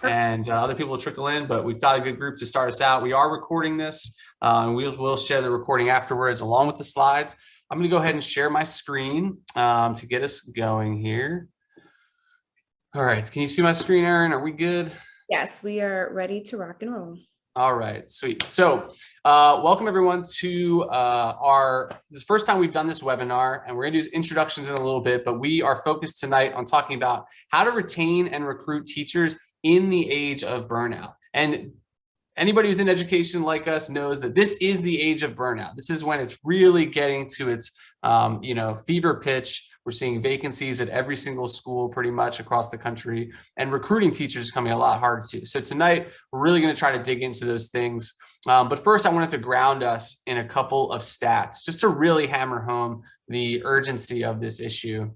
and other people will trickle in, but we've got a good group to start us out. We are recording this, and we'll share the recording afterwards along with the slides. I'm going to go ahead and share my screen to get us going here. All right, can you see my screen, Erinn? Are we good? Yes, we are ready to rock and roll. All right, sweet. So welcome everyone to this is the first time we've done this webinar, and we're gonna do introductions in a little bit, but we are focused tonight on talking about how to retain and recruit teachers in the age of burnout. And anybody who's in education like us knows that this is the age of burnout. This is when it's really getting to its fever pitch. We're seeing vacancies at every single school pretty much across the country, and recruiting teachers is coming a lot harder too. So tonight, we're really going to try to dig into those things. But first, I wanted to ground us in a couple of stats just to really hammer home the urgency of this issue.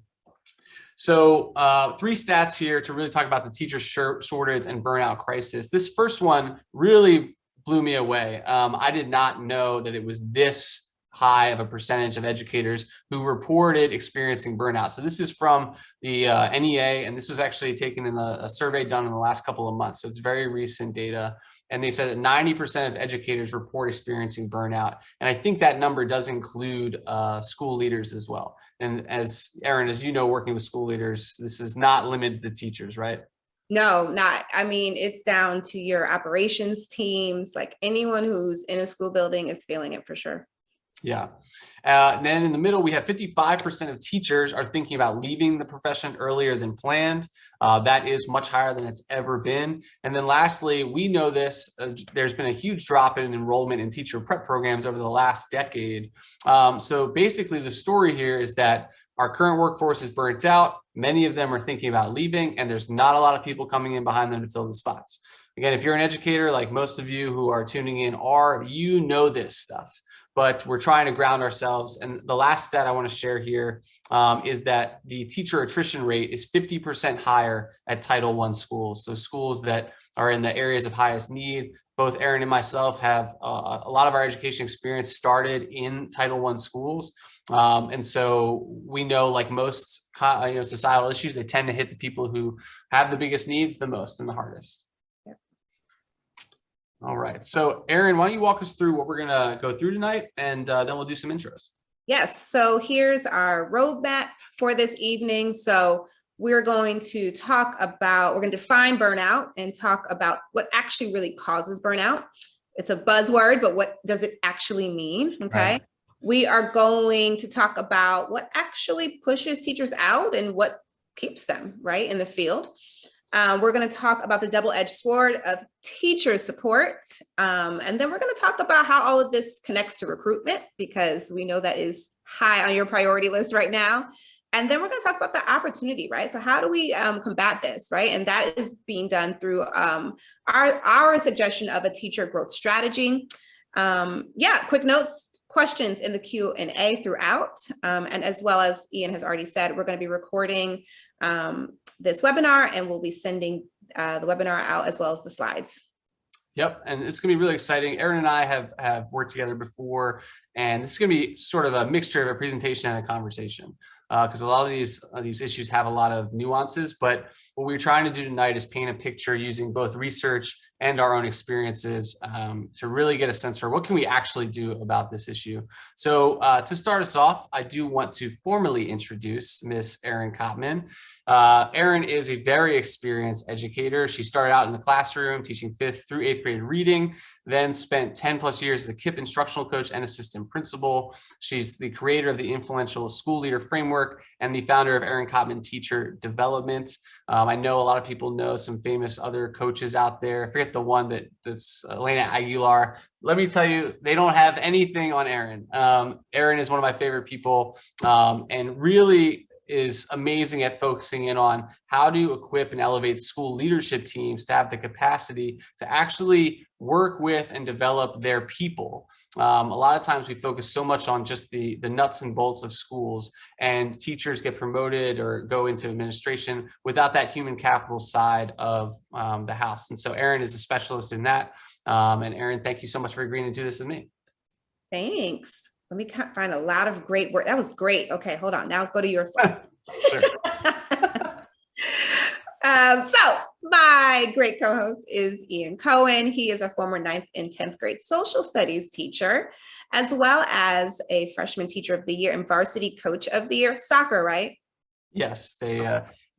So 3 stats here to really talk about the teacher shortage and burnout crisis. This first one really blew me away. I did not know that it was this high of a percentage of educators who reported experiencing burnout. So this is from the NEA, and this was actually taken in a survey done in the last couple of months. So it's very recent data. And they said that 90% of educators report experiencing burnout. And I think that number does include school leaders as well. And as Erinn, as you know, working with school leaders, this is not limited to teachers, right? No, not. I mean, it's down to your operations teams, like anyone who's in a school building is feeling it for sure. Yeah. And then in the middle, we have 55% of teachers are thinking about leaving the profession earlier than planned. That is much higher than it's ever been. And then lastly, we know this, there's been a huge drop in enrollment in teacher prep programs over the last decade. So basically the story here is that our current workforce is burnt out. Many of them are thinking about leaving, and there's not a lot of people coming in behind them to fill the spots. Again, if you're an educator, like most of you who are tuning in are, you know this stuff. But we're trying to ground ourselves. And the last stat I want to share here is that the teacher attrition rate is 50% higher at Title I schools. So schools that are in the areas of highest need. Both Erinn and myself have a lot of our education experience started in Title I schools. And so we know, like most societal issues, they tend to hit the people who have the biggest needs the most and the hardest. All right. So Erinn, why don't you walk us through what we're going to go through tonight, and then we'll do some intros. Yes. So here's our roadmap for this evening. So we're going to we're going to define burnout and talk about what actually really causes burnout. It's a buzzword, but what does it actually mean? Okay. Right. We are going to talk about what actually pushes teachers out and what keeps them right in the field. We're going to talk about the double-edged sword of teacher support. And then we're going to talk about how all of this connects to recruitment, because we know that is high on your priority list right now. And then we're going to talk about the opportunity, right? So how do we combat this, right? And that is being done through our suggestion of a teacher growth strategy. Quick notes, questions in the Q&A throughout. And as well as Ian has already said, we're going to be recording this webinar, and we'll be sending the webinar out as well as the slides. Yep, and it's going to be really exciting. Erinn and I have worked together before, and it's going to be sort of a mixture of a presentation and a conversation, because a lot of these issues have a lot of nuances. But what we're trying to do tonight is paint a picture using both research and our own experiences to really get a sense for what can we actually do about this issue. So to start us off, I do want to formally introduce Miss Erinn Cottman. Erinn is a very experienced educator. She started out in the classroom teaching 5th through 8th grade reading, then spent 10 plus years as a KIPP instructional coach and assistant principal. She's the creator of the influential School Leader Framework and the founder of Erinn Cottman Teacher Development. I know a lot of people know some famous other coaches out there. I forget the one that's Elena Aguilar. Let me tell you, they don't have anything on Erinn. Erinn is one of my favorite people, and really is amazing at focusing in on how to equip and elevate school leadership teams to have the capacity to actually work with and develop their people. A lot of times we focus so much on just the nuts and bolts of schools, and teachers get promoted or go into administration without that human capital side of the house. And so Erinn is a specialist in that. And Erinn, thank you so much for agreeing to do this with me. Thanks. Let me find a lot of great work. That was great. Okay, hold on. Now go to your slide. Sure. So My great co-host is Ian Cohen. He is a former 9th and 10th grade social studies teacher, as well as a freshman teacher of the year and varsity coach of the year, soccer, right? Yes, they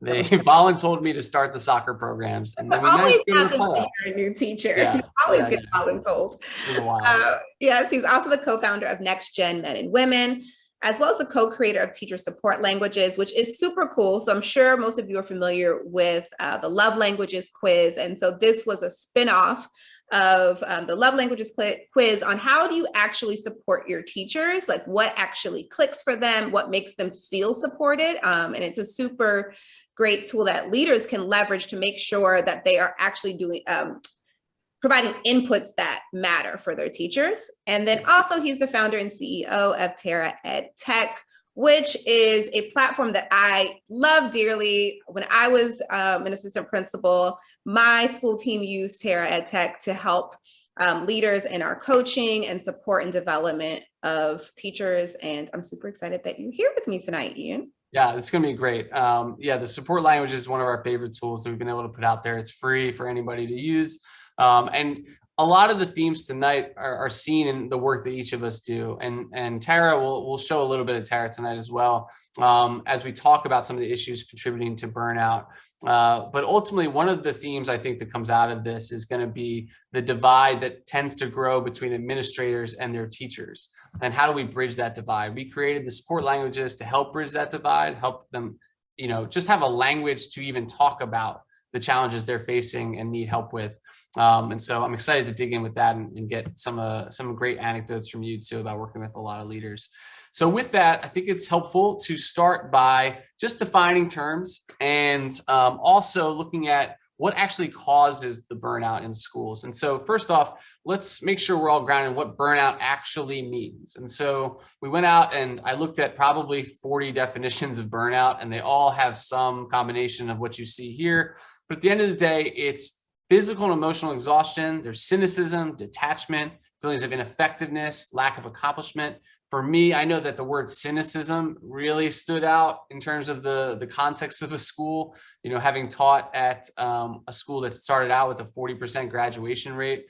voluntold me to start the soccer programs, and then we Always managed to go to the happens when playoffs. you're a new teacher. Yeah, You always yeah, get yeah. voluntold. It's been a while. Yes, he's also the co-founder of Next Gen Men and Women, as well as the co-creator of Teacher Support Languages, which is super cool. So I'm sure most of you are familiar with the Love Languages quiz. And so this was a spinoff of the Love Languages quiz on how do you actually support your teachers, like what actually clicks for them, what makes them feel supported. And it's a super great tool that leaders can leverage to make sure that they are actually doing providing inputs that matter for their teachers. And then also he's the founder and CEO of Terra EdTech, which is a platform that I love dearly. When I was an assistant principal, my school team used Terra EdTech to help leaders in our coaching and support and development of teachers. And I'm super excited that you're here with me tonight, Ian. Yeah, it's going to be great. Yeah, the support language is one of our favorite tools that we've been able to put out there. It's free for anybody to use. And a lot of the themes tonight are seen in the work that each of us do. And Tara, we'll show a little bit of Tara tonight as well, as we talk about some of the issues contributing to burnout. But ultimately, one of the themes I think that comes out of this is going to be the divide that tends to grow between administrators and their teachers. And how do we bridge that divide? We created the support languages to help bridge that divide, help them, just have a language to even talk about the challenges they're facing and need help with. And so I'm excited to dig in with that and get some great anecdotes from you too about working with a lot of leaders. So with that, I think it's helpful to start by just defining terms and also looking at what actually causes the burnout in schools. And so first off, let's make sure we're all grounded in what burnout actually means. And so we went out and I looked at probably 40 definitions of burnout, and they all have some combination of what you see here. But at the end of the day, it's physical and emotional exhaustion. There's cynicism, detachment, feelings of ineffectiveness, lack of accomplishment. For me, I know that the word cynicism really stood out in terms of the context of a school. Having taught at a school that started out with a 40% graduation rate,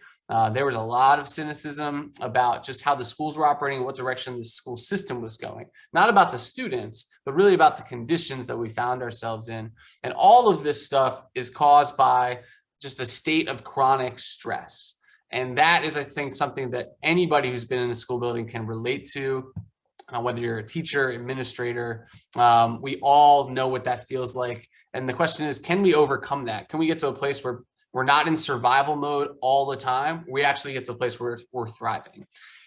there was a lot of cynicism about just how the schools were operating, what direction the school system was going. Not about the students, but really about the conditions that we found ourselves in. And all of this stuff is caused by just a state of chronic stress. And that is, I think, something that anybody who's been in a school building can relate to, whether you're a teacher, administrator. We all know what that feels like. And the question is, can we overcome that? Can we get to a place where we're not in survival mode all the time? We actually get to a place where we're thriving.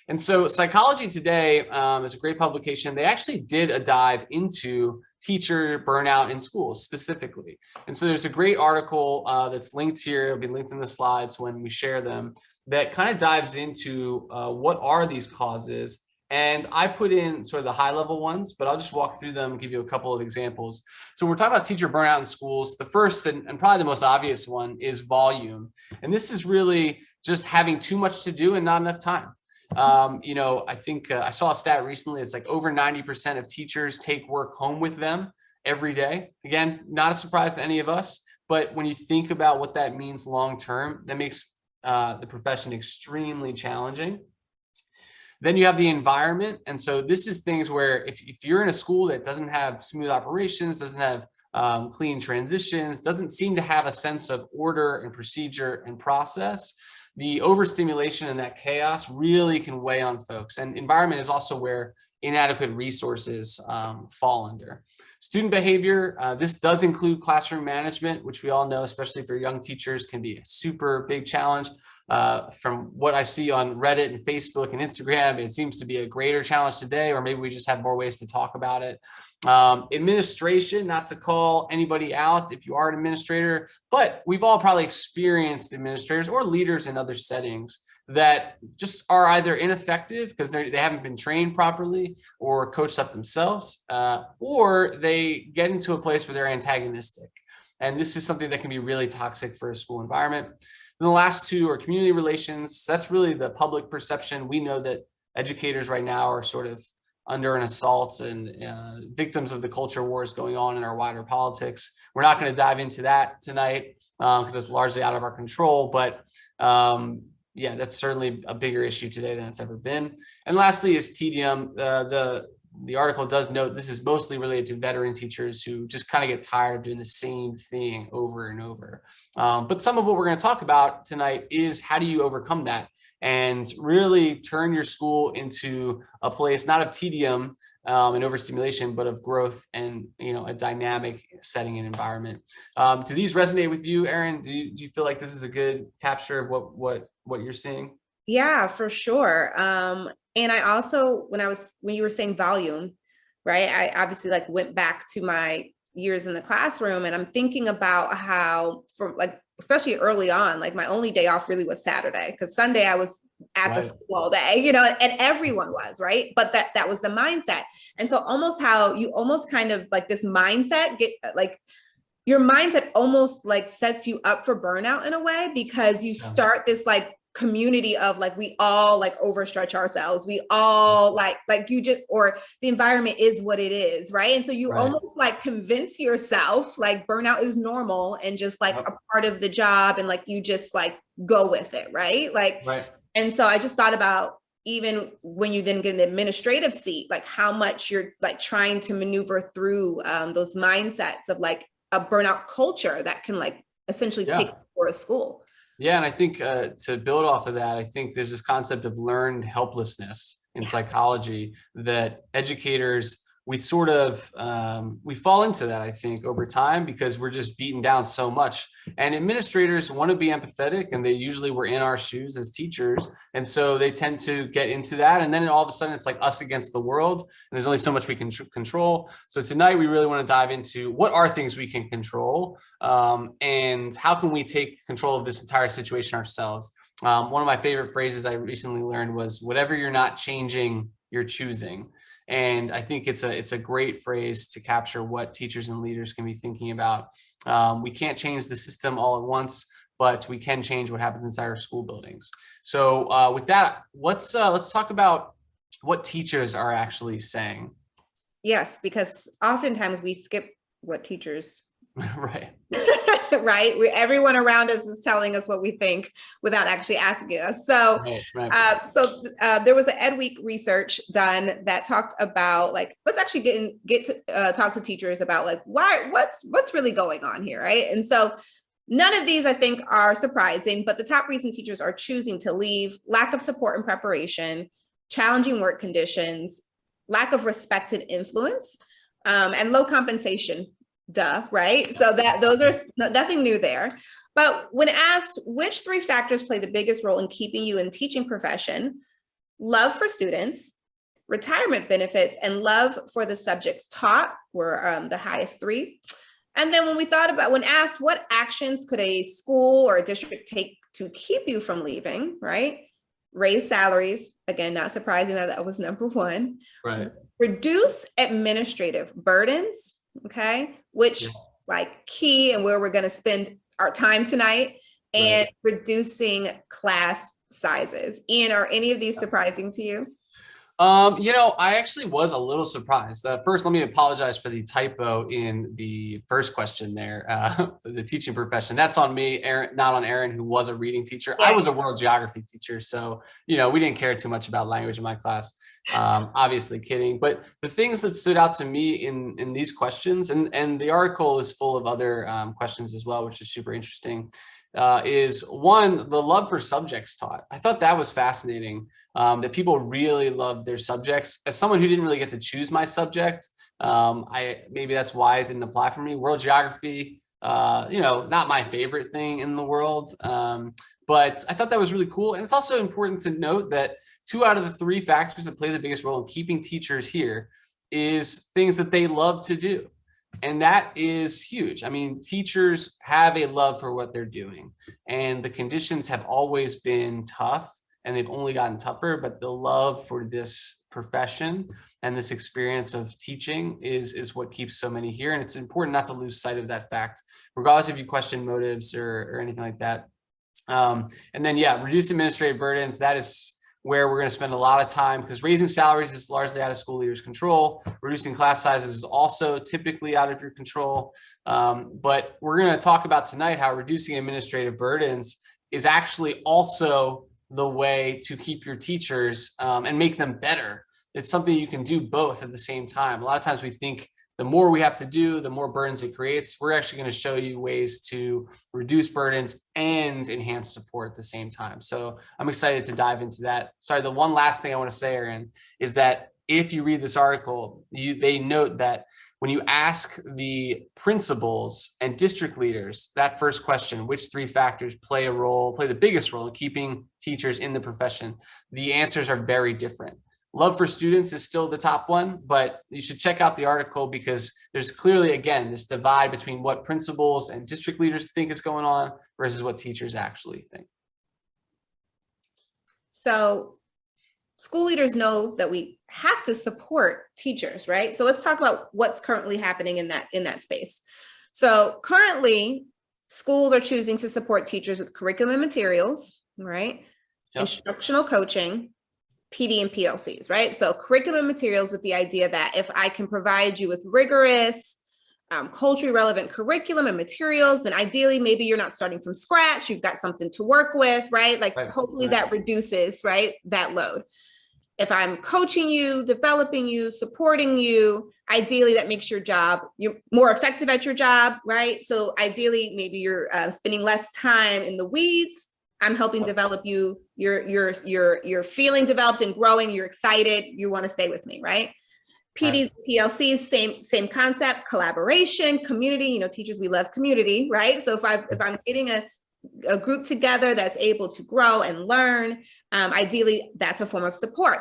And so Psychology Today is a great publication. They actually did a dive into teacher burnout in schools specifically. And so there's a great article that's linked here. It'll be linked in the slides when we share them, that kind of dives into what are these causes. And I put in sort of the high level ones, but I'll just walk through them and give you a couple of examples. So we're talking about teacher burnout in schools. The first and probably the most obvious one is volume. And this is really just having too much to do and not enough time. I think I saw a stat recently. It's like over 90% of teachers take work home with them every day. Again, not a surprise to any of us, but when you think about what that means long term, that makes the profession extremely challenging. Then you have the environment. And so this is things where if you're in a school that doesn't have smooth operations, doesn't have clean transitions, doesn't seem to have a sense of order and procedure and process, the overstimulation and that chaos really can weigh on folks. And environment is also where inadequate resources fall under. Student behavior, this does include classroom management, which we all know, especially for young teachers, can be a super big challenge. From what I see on Reddit and Facebook and Instagram, it seems to be a greater challenge today, or maybe we just have more ways to talk about it. Administration, not to call anybody out if you are an administrator, but we've all probably experienced administrators or leaders in other settings that just are either ineffective because they haven't been trained properly or coached up themselves, or they get into a place where they're antagonistic. And this is something that can be really toxic for a school environment. And the last two are community relations. That's really the public perception. We know that educators right now are sort of under an assault and victims of the culture wars going on in our wider politics. We're not going to dive into that tonight because it's largely out of our control, but yeah, that's certainly a bigger issue today than it's ever been. And lastly is tedium. The article does note this is mostly related to veteran teachers who just kind of get tired of doing the same thing over and over. But some of what we're going to talk about tonight is how do you overcome that and really turn your school into a place not of tedium and overstimulation, but of growth and a dynamic setting and environment. Do these resonate with you, Erinn? Do you feel like this is a good capture of what you're seeing? Yeah, for sure. And I also, when you were saying volume, right, I obviously went back to my years in the classroom, and I'm thinking about how, especially early on, my only day off really was Saturday, because Sunday I was at the school all day, and everyone was, right? But that was the mindset. And so almost how you almost kind of this mindset your mindset almost sets you up for burnout in a way, because you start this community of we all overstretch ourselves. We all or the environment is what it is, right? And so you almost convince yourself burnout is normal and just a part of the job, and you just go with it, right? And so I just thought about, even when you then get an administrative seat, how much you're trying to maneuver through those mindsets of a burnout culture that can essentially take for a school. Yeah, and I think to build off of that, I think there's this concept of learned helplessness in psychology that educators, we sort of, we fall into that, I think, over time, because we're just beaten down so much. And administrators want to be empathetic, and they usually were in our shoes as teachers. And so they tend to get into that. And then all of a sudden it's us against the world, and there's only so much we can control. So tonight we really want to dive into what are things we can control, and how can we take control of this entire situation ourselves. One of my favorite phrases I recently learned was, whatever you're not changing, you're choosing. And I think it's a great phrase to capture what teachers and leaders can be thinking about. We can't change the system all at once, but we can change what happens inside our school buildings. So with that, let's talk about what teachers are actually saying. Yes, because oftentimes we skip what teachers right. Right? Everyone around us is telling us what we think without actually asking us. So, there was an Ed Week research done that talked about let's actually get to talk to teachers about what's really going on here, right? And so none of these I think are surprising, but the top reason teachers are choosing to leave: lack of support and preparation, challenging work conditions, lack of respected influence, and low compensation. Duh, right? So those are nothing new there. But when asked which three factors play the biggest role in keeping you in teaching profession, love for students, retirement benefits, and love for the subjects taught were the highest three. And then when asked what actions could a school or a district take to keep you from leaving, right? Raise salaries, again, not surprising that was number one. Right. Reduce administrative burdens, okay, which key and where we're going to spend our time tonight, and reducing class sizes. Ian, are any of these surprising to you? I actually was a little surprised. First, let me apologize for the typo in the first question there, the teaching profession. That's on me, Erinn, not on Erinn, who was a reading teacher. Yeah. I was a world geography teacher, so, we didn't care too much about language in my class. Obviously kidding, but the things that stood out to me in these questions, and the article is full of other questions as well, which is super interesting, is one, the love for subjects taught. I thought that was fascinating, that people really love their subjects. As someone who didn't really get to choose my subject, maybe that's why it didn't apply for me. World geography, not my favorite thing in the world, but I thought that was really cool. And it's also important to note that 2 out of the 3 factors that play the biggest role in keeping teachers here is things that they love to do. And that is huge. I mean, teachers have a love for what they're doing, and the conditions have always been tough, and they've only gotten tougher, but the love for this profession and this experience of teaching is what keeps so many here. And it's important not to lose sight of that fact, regardless if you question motives or anything like that. And then, reduce administrative burdens. That is where we're going to spend a lot of time, because raising salaries is largely out of school leaders' control. Reducing class sizes is also typically out of your control. But we're going to talk about tonight how reducing administrative burdens is actually also the way to keep your teachers and make them better. It's something you can do both at the same time. A lot of times we think the more we have to do, the more burdens it creates. We're actually going to show you ways to reduce burdens and enhance support at the same time. So I'm excited to dive into that. Sorry, the one last thing I want to say, Erinn, is that if you read this article, they note that when you ask the principals and district leaders that first question, which 3 factors play the biggest role in keeping teachers in the profession, the answers are very different. Love for students is still the top one, but you should check out the article because there's clearly, again, this divide between what principals and district leaders think is going on versus what teachers actually think. So school leaders know that we have to support teachers, right? So let's talk about what's currently happening in that space. So currently, schools are choosing to support teachers with curriculum and materials, right? Yep. Instructional coaching, PD and PLCs, right? So curriculum materials with the idea that if I can provide you with rigorous, culturally relevant curriculum and materials, then ideally, maybe you're not starting from scratch, you've got something to work with, right? Like hopefully that reduces, right, that load. If I'm coaching you, developing you, supporting you, ideally that makes you're more effective at your job, right? So ideally, maybe you're spending less time in the weeds. I'm helping develop you. You're feeling developed and growing. You're excited. You want to stay with me, right? PDs, PLCs, same concept. Collaboration, community. Teachers, we love community, right? So if I'm getting a group together that's able to grow and learn, ideally that's a form of support.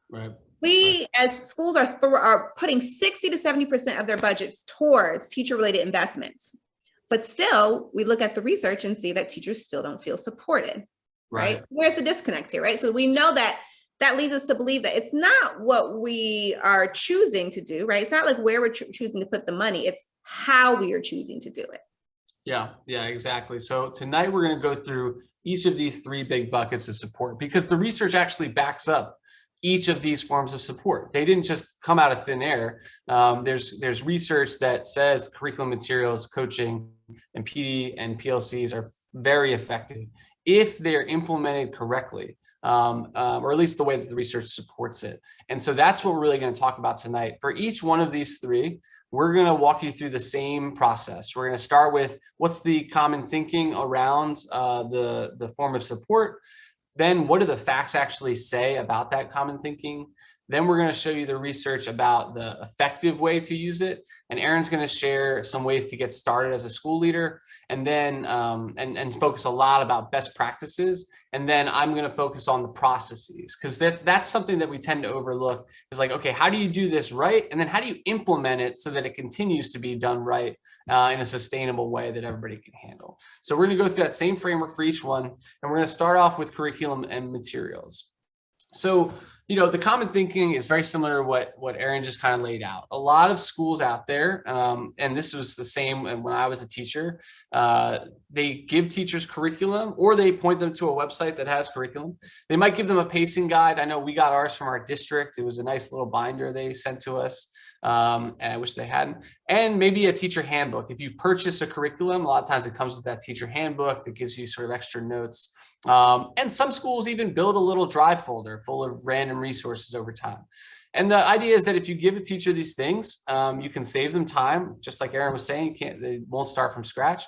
Right. We as schools are putting 60 to 70% of their budgets towards teacher-related investments. But still, we look at the research and see that teachers still don't feel supported, right? Where's the disconnect here, right? So we know that leads us to believe that it's not what we are choosing to do, right? It's not like where we're choosing to put the money, it's how we are choosing to do it. Yeah, exactly. So tonight we're going to go through each of these 3 big buckets of support because the research actually backs up each of these forms of support. They didn't just come out of thin air. There's research that says curriculum materials, coaching, and PD and PLCs are very effective if they're implemented correctly, or at least the way that the research supports it. And so that's what we're really going to talk about tonight. For each one of these 3, we're going to walk you through the same process. We're going to start with what's the common thinking around the form of support. Then what do the facts actually say about that common thinking? Then we're going to show you the research about the effective way to use it. And Erinn's going to share some ways to get started as a school leader, and then and focus a lot about best practices. And then I'm going to focus on the processes, because that's something that we tend to overlook is like, okay, how do you do this right? And then how do you implement it so that it continues to be done right in a sustainable way that everybody can handle? So we're going to go through that same framework for each one. And we're going to start off with curriculum and materials. So the common thinking is very similar to what Erinn just kind of laid out. A lot of schools out there, and this was the same when I was a teacher, they give teachers curriculum, or they point them to a website that has curriculum. They might give them a pacing guide. I know we got ours from our district. It was a nice little binder they sent to us. And I wish they hadn't. And maybe a teacher handbook. If you purchase a curriculum, a lot of times it comes with that teacher handbook that gives you sort of extra notes. And some schools even build a little drive folder full of random resources over time. And the idea is that if you give a teacher these things, you can save them time. Just like Erinn was saying, they won't start from scratch.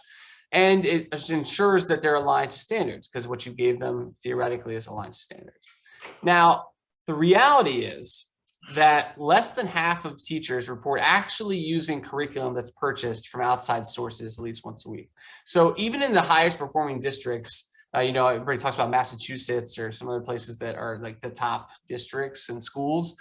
And it ensures that they're aligned to standards, because what you gave them theoretically is aligned to standards. Now, the reality is that less than half of teachers report actually using curriculum that's purchased from outside sources at least once a week. So even in the highest performing districts, everybody talks about Massachusetts or some other places that are like the top districts and schools,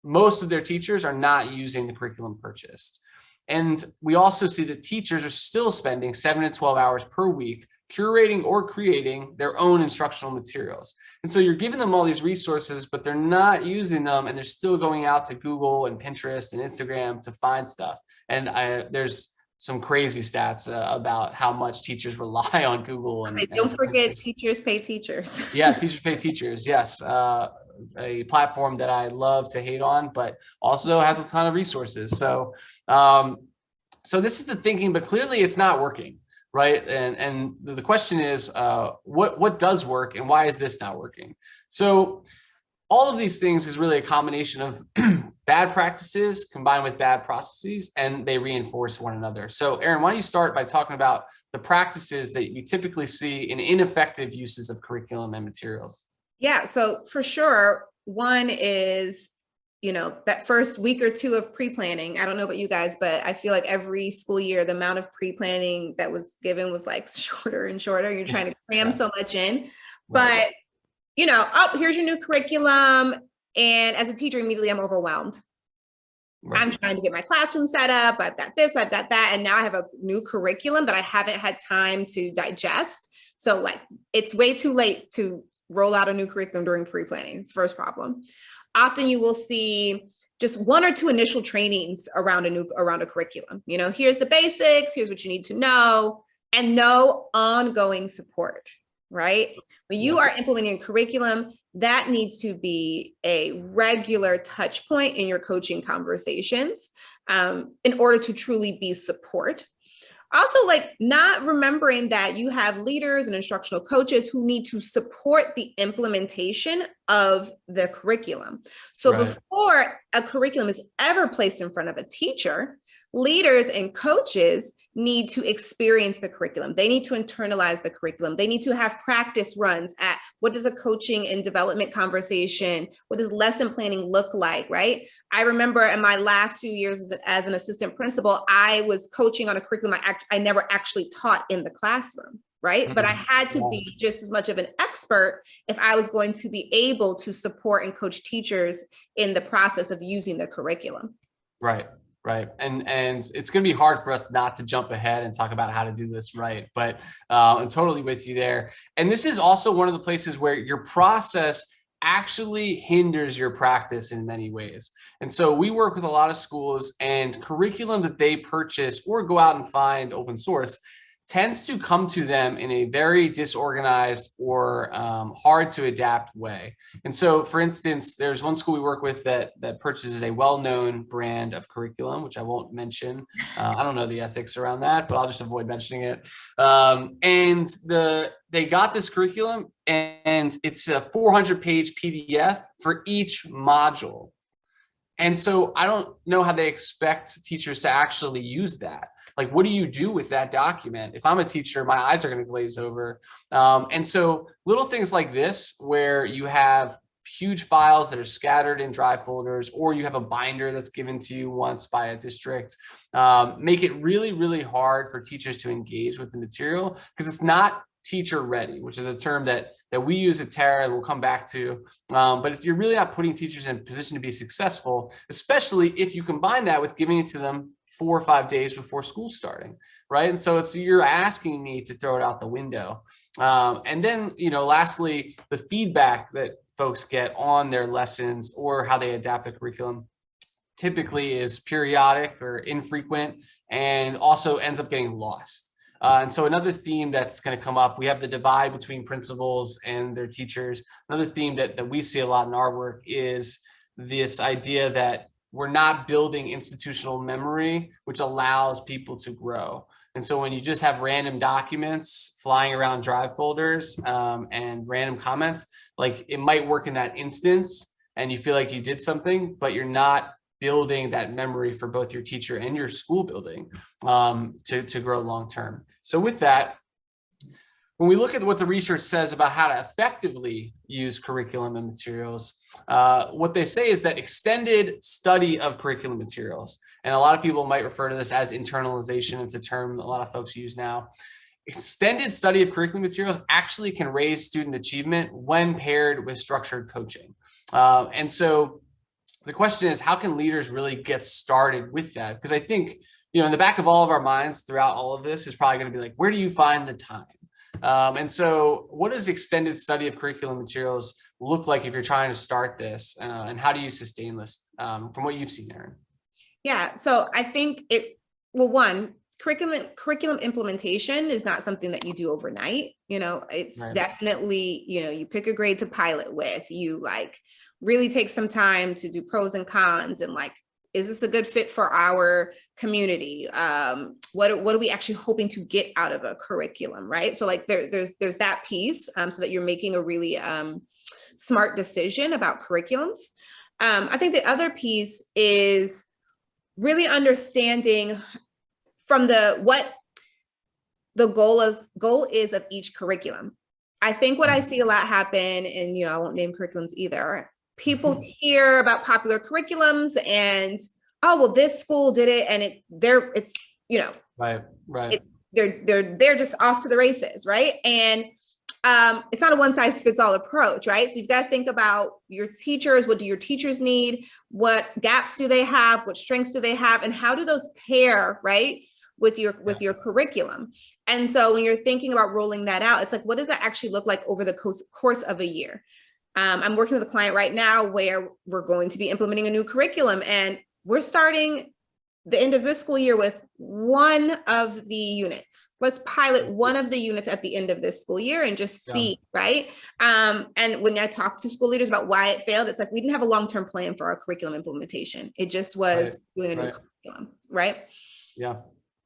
most of their teachers are not using the curriculum purchased. And we also see that teachers are still spending 7 to 12 hours per week curating or creating their own instructional materials. And so you're giving them all these resources, but they're not using them, and they're still going out to Google and Pinterest and Instagram to find stuff. And there's some crazy stats about how much teachers rely on Google. And don't forget, teachers pay teachers. Yeah, teachers pay teachers. Yes. A platform that I love to hate on, but also has a ton of resources. So, so this is the thinking, but clearly it's not working, right? And the question is, what does work, and why is this not working? So, all of these things is really a combination of bad practices combined with bad processes, and they reinforce one another. So, Erinn, why don't you start by talking about the practices that you typically see in ineffective uses of curriculum and materials? Yeah, so for sure, one is, that first week or two of pre-planning. I don't know about you guys, but I feel like every school year, the amount of pre-planning that was given was like shorter and shorter. You're trying to cram so much in, but here's your new curriculum. And as a teacher, immediately I'm overwhelmed. Right. I'm trying to get my classroom set up. I've got this, I've got that. And now I have a new curriculum that I haven't had time to digest. So like, it's way too late to roll out a new curriculum during pre-planning. It's the first problem. Often you will see just one or two initial trainings around a curriculum. Here's the basics, here's what you need to know, and no ongoing support, right? When you are implementing a curriculum, that needs to be a regular touch point in your coaching conversations in order to truly be support. Also, like not remembering that you have leaders and instructional coaches who need to support the implementation of the curriculum. So before a curriculum is ever placed in front of a teacher, leaders and coaches need to experience the curriculum. They need to internalize the curriculum. They need to have practice runs at what does a coaching and development conversation, what does lesson planning look like, right? I remember in my last few years as an assistant principal, I was coaching on a curriculum I never actually taught in the classroom, right? But I had to be just as much of an expert if I was going to be able to support and coach teachers in the process of using the curriculum. Right. Right. And it's going to be hard for us not to jump ahead and talk about how to do this right. But I'm totally with you there. And this is also one of the places where your process actually hinders your practice in many ways. And so we work with a lot of schools, and curriculum that they purchase or go out and find open source tends to come to them in a very disorganized or hard to adapt way. And so, for instance, there's one school we work with that purchases a well-known brand of curriculum, which I won't mention. I don't know the ethics around that, but I'll just avoid mentioning it. And they got this curriculum, and it's a 400-page PDF for each module. And so I don't know how they expect teachers to actually use that. Like, what do you do with that document? If I'm a teacher, my eyes are going to glaze over. And so little things like this, where you have huge files that are scattered in drive folders, or you have a binder that's given to you once by a district, make it really, really hard for teachers to engage with the material, because it's not teacher ready, which is a term that we use at Terra, we'll come back to. But if you're really not putting teachers in a position to be successful, especially if you combine that with giving it to them 4 or 5 days before school's starting, right? And so you're asking me to throw it out the window. And then, lastly, the feedback that folks get on their lessons or how they adapt the curriculum typically is periodic or infrequent, and also ends up getting lost. And so another theme that's going to come up, we have the divide between principals and their teachers. Another theme that we see a lot in our work is this idea that we're not building institutional memory, which allows people to grow. And so when you just have random documents flying around drive folders and random comments, like it might work in that instance and you feel like you did something, but you're not building that memory for both your teacher and your school building to grow long-term. So with that, when we look at what the research says about how to effectively use curriculum and materials, what they say is that extended study of curriculum materials, and a lot of people might refer to this as internalization. It's a term a lot of folks use now. Extended study of curriculum materials actually can raise student achievement when paired with structured coaching. And so the question is, how can leaders really get started with that? Because I think, in the back of all of our minds throughout all of this is probably going to be like, where do you find the time? And so what does extended study of curriculum materials look like if you're trying to start this? And how do you sustain this from what you've seen, Erinn? Yeah, so I think one, curriculum implementation is not something that you do overnight. It's Right. definitely, you pick a grade to pilot with, you like really take some time to do pros and cons and like, is this a good fit for our community? What are we actually hoping to get out of a curriculum, right? So like there's that piece so that you're making a really smart decision about curriculums. I think the other piece is really understanding from what the goal is of each curriculum. I think what I see a lot happen, and I won't name curriculums either. People hear about popular curriculums and, oh, well, this school did it, and it's right. They're just off to the races, right? And it's not a one size fits all approach, right? So you've got to think about your teachers. What do your teachers need? What gaps do they have? What strengths do they have? And how do those pair, right, with your curriculum? And so when you're thinking about rolling that out, it's like, what does that actually look like over the course of a year? I'm working with a client right now where we're going to be implementing a new curriculum, and we're starting the end of this school year with one of the units. Let's pilot one of the units at the end of this school year and just see, right? And when I talk to school leaders about why it failed, it's like, we didn't have a long-term plan for our curriculum implementation. It just was doing a new curriculum, right? Yeah,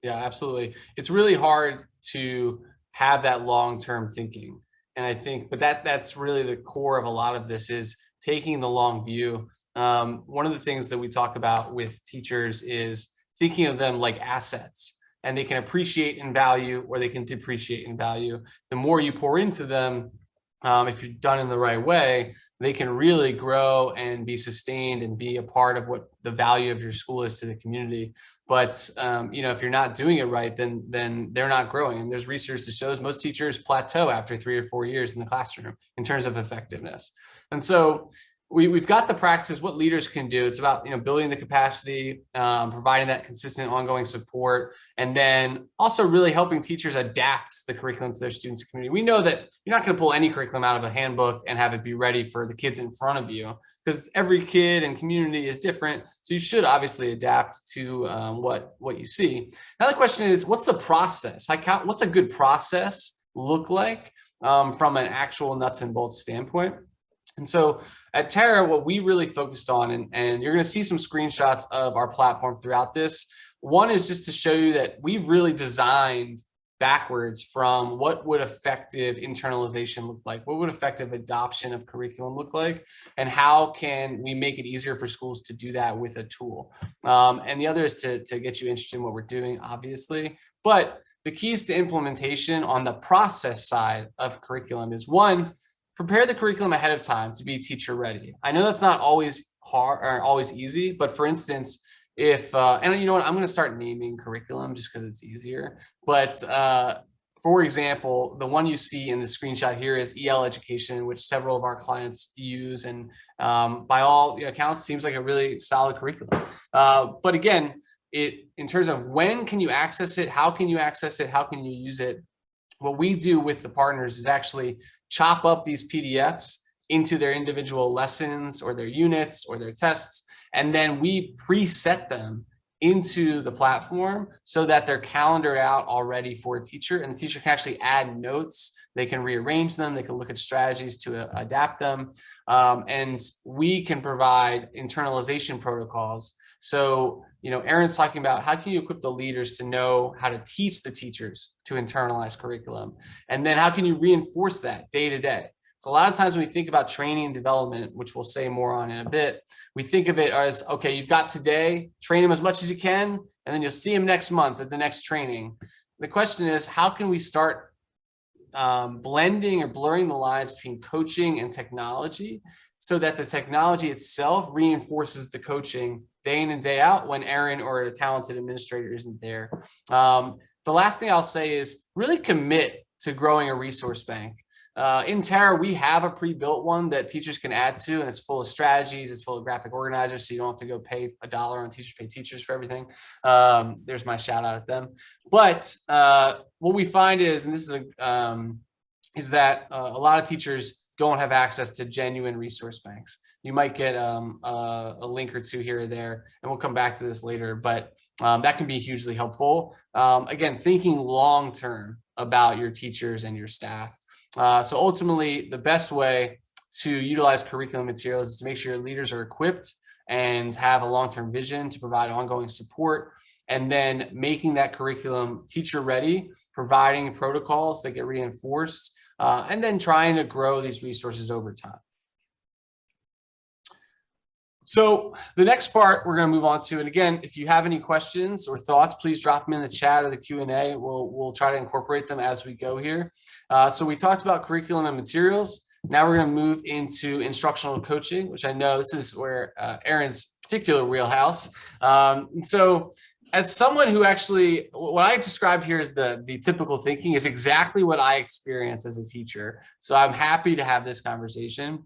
absolutely. It's really hard to have that long-term thinking. And I think, but that's really the core of a lot of this, is taking the long view. One of the things that we talk about with teachers is thinking of them like assets, and they can appreciate in value or they can depreciate in value. The more you pour into them, if you're done in the right way, they can really grow and be sustained and be a part of what the value of your school is to the community. But if you're not doing it right, then they're not growing. And there's research that shows most teachers plateau after 3 or 4 years in the classroom in terms of effectiveness. And so we've got the practices, what leaders can do. It's about building the capacity, providing that consistent ongoing support, and then also really helping teachers adapt the curriculum to their students' community. We know that you're not going to pull any curriculum out of a handbook and have it be ready for the kids in front of you, because every kid and community is different. So you should obviously adapt to what you see. Now the question is, what's the process? What's a good process look like from an actual nuts and bolts standpoint? And so at Terra, what we really focused on, and you're going to see some screenshots of our platform throughout this. One is just to show you that we've really designed backwards from what would effective internalization look like, what would effective adoption of curriculum look like, and how can we make it easier for schools to do that with a tool. And the other is to get you interested in what we're doing, obviously. But the keys to implementation on the process side of curriculum is, one, prepare the curriculum ahead of time to be teacher ready. I know that's not always hard or always easy, but for instance, if, and you know what, I'm going to start naming curriculum just because it's easier. But for example, the one you see in the screenshot here is EL education, which several of our clients use. And by all accounts, seems like a really solid curriculum. But again, in terms of when can you access it, how can you access it, how can you use it? What we do with the partners is actually chop up these PDFs into their individual lessons or their units or their tests, and then we preset them into the platform so that they're calendared out already for a teacher, and the teacher can actually add notes, they can rearrange them, they can look at strategies to adapt them, and we can provide internalization protocols. So, Erinn's talking about how can you equip the leaders to know how to teach the teachers to internalize curriculum, and then how can you reinforce that day to day? So a lot of times when we think about training and development, which we'll say more on in a bit, we think of it as, okay, you've got today, train them as much as you can, and then you'll see them next month at the next training. The question is, how can we start blending or blurring the lines between coaching and technology so that the technology itself reinforces the coaching day in and day out when Erinn or a talented administrator isn't there. The last thing I'll say is really commit to growing a resource bank. In Terra, we have a pre-built one that teachers can add to, and it's full of strategies, it's full of graphic organizers, so you don't have to go pay $1 on Teachers Pay Teachers for everything. There's my shout out at them. But what we find is, and this is that a lot of teachers don't have access to genuine resource banks. You might get a link or two here or there, and we'll come back to this later. But that can be hugely helpful. Again, thinking long-term about your teachers and your staff. So ultimately, the best way to utilize curriculum materials is to make sure your leaders are equipped and have a long-term vision to provide ongoing support, and then making that curriculum teacher ready, providing protocols that get reinforced, and then trying to grow these resources over time. So the next part we're going to move on to, and again, if you have any questions or thoughts, please drop them in the chat or the Q&A. We'll try to incorporate them as we go here. So we talked about curriculum and materials. Now we're going to move into instructional coaching, which I know this is where Erinn's particular wheelhouse. So as someone who actually, what I described here as the typical thinking is exactly what I experienced as a teacher. So I'm happy to have this conversation.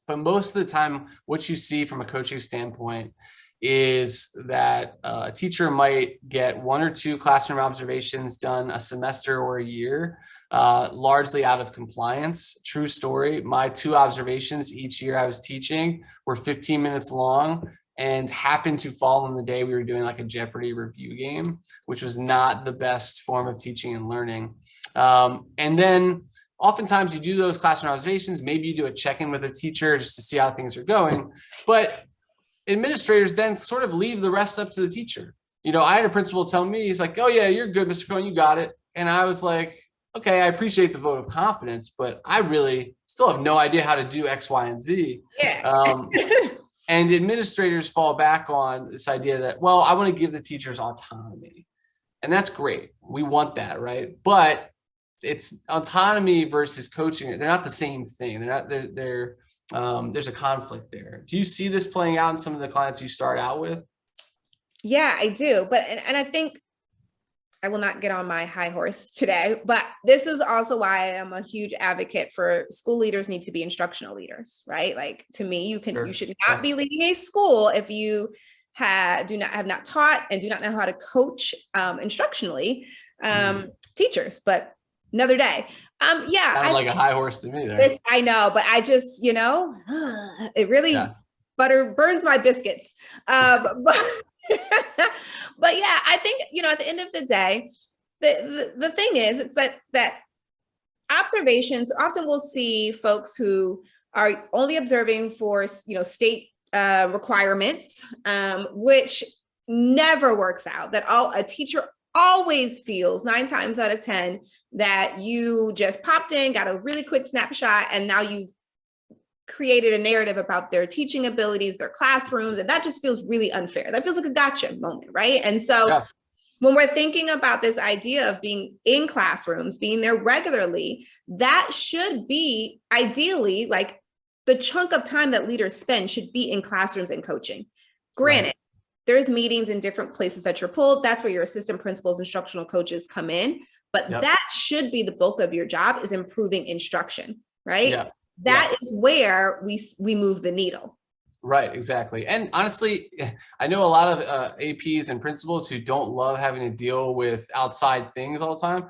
But most of the time, what you see from a coaching standpoint is that a teacher might get 1 or 2 classroom observations done a semester or a year, largely out of compliance. True story. My 2 observations each year I was teaching were 15 minutes long and happened to fall on the day we were doing like a Jeopardy review game, which was not the best form of teaching and learning. And then oftentimes you do those classroom observations, maybe you do a check-in with a teacher just to see how things are going, but administrators then sort of leave the rest up to the teacher. You know, I had a principal tell me, he's like, "Oh yeah, you're good, Mr. Cohen, you got it." And I was like, okay, I appreciate the vote of confidence, but I really still have no idea how to do X, Y, and Z. Yeah. And administrators fall back on this idea that, well, I want to give the teachers autonomy. And that's great. We want that, right? But it's autonomy versus coaching. They're not the same thing. There's a conflict there. Do you see this playing out in some of the clients you start out with? Yeah, I do. But, and I think I will not get on my high horse today, but this is also why I am a huge advocate for school leaders need to be instructional leaders, right? Like, to me, you should not be leading a school if you have not taught and do not know how to coach instructionally teachers, but another day. Yeah. Sounded like a high horse to me there. I know, but I just, it really burns my biscuits. But yeah, I think, at the end of the day, the thing is, it's that observations, often we'll see folks who are only observing for, state requirements, which never works out, that a teacher always feels 9 times out of 10 that you just popped in, got a really quick snapshot, and now you've created a narrative about their teaching abilities, their classrooms, and that just feels really unfair. That feels like a gotcha moment, right? And so when we're thinking about this idea of being in classrooms, being there regularly, that should be ideally like the chunk of time that leaders spend should be in classrooms and coaching. Granted, there's meetings in different places that you're pulled. That's where your assistant principals, instructional coaches come in. But that should be the bulk of your job, is improving instruction, right? Yeah. That is where we move the needle. Right, exactly. And honestly, I know a lot of APs and principals who don't love having to deal with outside things all the time.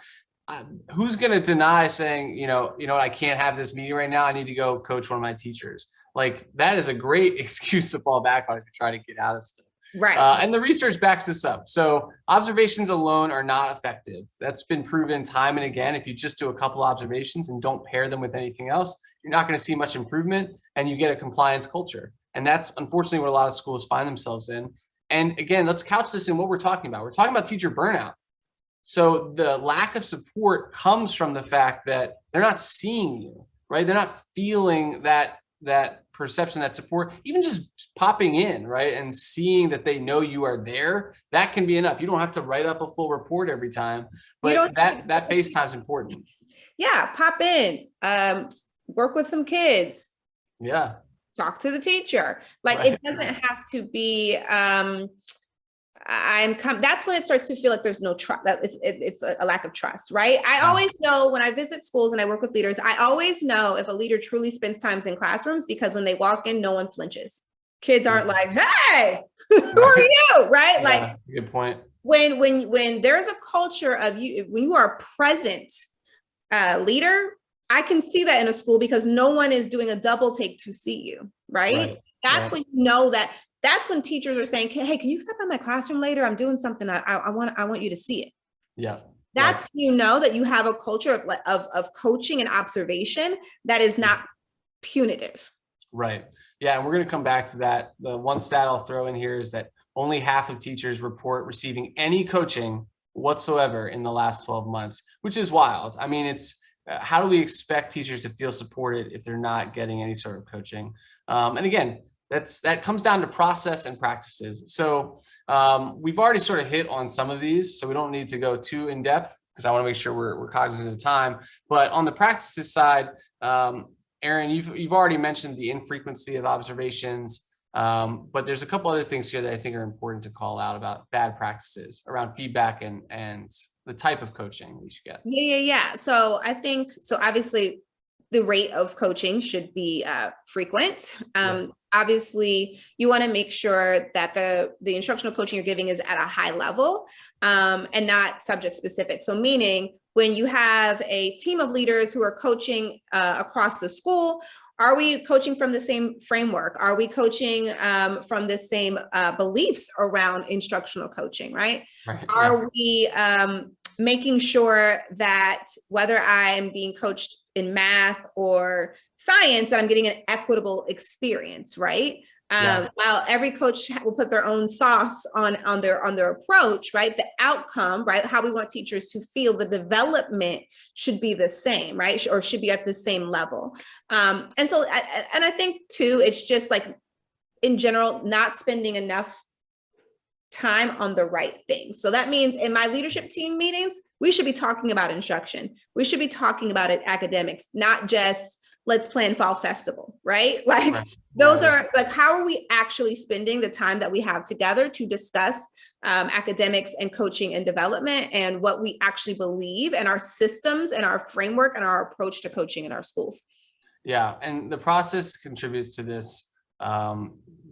Who's going to deny saying, you know what, I can't have this meeting right now. I need to go coach one of my teachers. Like, that is a great excuse to fall back on to try to get out of stuff. Right. And the research backs this up. So observations alone are not effective. That's been proven time and again. If you just do a couple observations and don't pair them with anything else, you're not going to see much improvement, and you get a compliance culture. And that's unfortunately what a lot of schools find themselves in. And again, let's couch this in what we're talking about. We're talking about teacher burnout. So the lack of support comes from the fact that they're not seeing you, right? They're not feeling that perception, that support, even just popping in, right? And seeing that they know you are there, that can be enough. You don't have to write up a full report every time, but that FaceTime is important. Yeah, pop in, work with some kids. Yeah. Talk to the teacher. Like, it doesn't have to be, that's when it starts to feel like there's no trust, that it's a lack of trust, right? I always know when I visit schools and I work with leaders, I always know if a leader truly spends time in classrooms, because when they walk in, no one flinches. Kids aren't like, "Hey, who are you?" Right? Yeah, like, good point. When there's a culture of you, when you are a present leader, I can see that in a school, because no one is doing a double take to see you, right? That's when you know that that's when teachers are saying, hey, can you step in my classroom later? I'm doing something. I want you to see it. Yeah. That's when you know that you have a culture of coaching and observation that is not punitive. Right. Yeah. And we're going to come back to that. The one stat I'll throw in here is that only half of teachers report receiving any coaching whatsoever in the last 12 months, which is wild. I mean, it's how do we expect teachers to feel supported if they're not getting any sort of coaching? And again, that comes down to process and practices. So we've already sort of hit on some of these, so we don't need to go too in depth because I want to make sure we're cognizant of time. But on the practices side, Erinn, you've already mentioned the infrequency of observations, but there's a couple other things here that I think are important to call out about bad practices around feedback and the type of coaching we should get. Yeah. So I think, so obviously the rate of coaching should be frequent. Obviously, you want to make sure that the instructional coaching you're giving is at a high level and not subject specific. So meaning when you have a team of leaders who are coaching across the school, are we coaching from the same framework? Are we coaching from the same beliefs around instructional coaching, right? Are we making sure that whether I'm being coached in math or science, that I'm getting an equitable experience, right? While every coach will put their own sauce on their approach, right? The outcome, right? How we want teachers to feel, the development should be the same, right? Or should be at the same level. And so, and I think too, it's just like in general, not spending enough time on the right things. So that means in my leadership team meetings, we should be talking about instruction. We should be talking about it, academics, not just let's plan fall festival, right? Like those are like, how are we actually spending the time that we have together to discuss academics and coaching and development and what we actually believe and our systems and our framework and our approach to coaching in our schools. Yeah, and the process contributes to this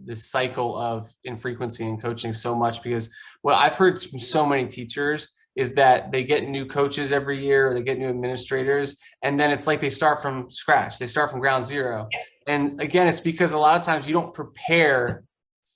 this cycle of infrequency in coaching so much, because what I've heard from so many teachers is that they get new coaches every year, or they get new administrators, and then it's like they start from scratch. They start from ground zero. And again, it's because a lot of times you don't prepare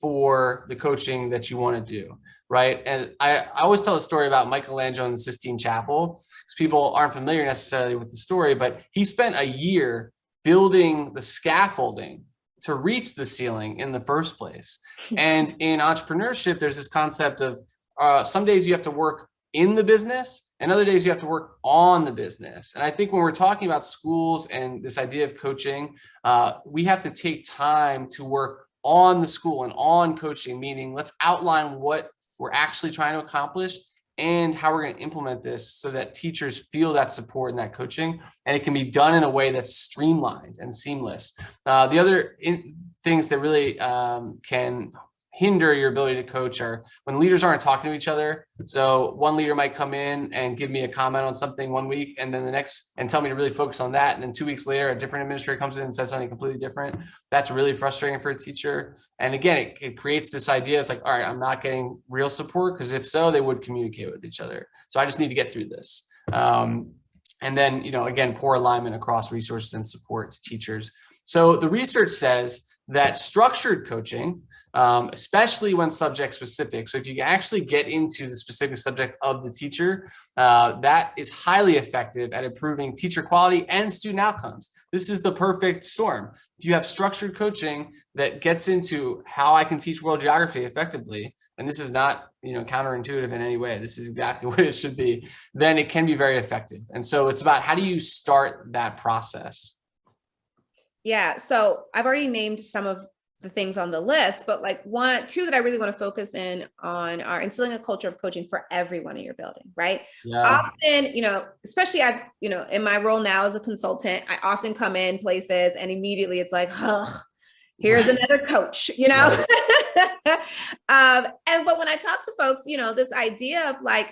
for the coaching that you want to do, right? And I always tell a story about Michelangelo and the Sistine Chapel, because people aren't familiar necessarily with the story, but he spent a year building the scaffolding to reach the ceiling in the first place. And in entrepreneurship, there's this concept of some days you have to work in the business and other days you have to work on the business. And I think when we're talking about schools and this idea of coaching, we have to take time to work on the school and on coaching, meaning let's outline what we're actually trying to accomplish and how we're going to implement this so that teachers feel that support and that coaching, and it can be done in a way that's streamlined and seamless. The other things that really can hinder your ability to coach are when leaders aren't talking to each other. So one leader might come in and give me a comment on something one week, and then the next and tell me to really focus on that. And then 2 weeks later, a different administrator comes in and says something completely different. That's really frustrating for a teacher. And again, it creates this idea. It's like, all right, I'm not getting real support, because if so, they would communicate with each other. So I just need to get through this. And then, again, poor alignment across resources and support to teachers. So the research says that structured coaching, especially when subject specific. So if you actually get into the specific subject of the teacher, that is highly effective at improving teacher quality and student outcomes. This is the perfect storm. If you have structured coaching that gets into how I can teach world geography effectively, and this is not, counterintuitive in any way, this is exactly what it should be, then it can be very effective. And so it's about how do you start that process? Yeah, so I've already named some of the things on the list, but like two that I really want to focus in on are instilling a culture of coaching for everyone in your building, right? Yeah. Often, especially in my role now as a consultant, I often come in places and immediately it's like, oh, here's another coach, Right. But when I talk to folks, this idea of like,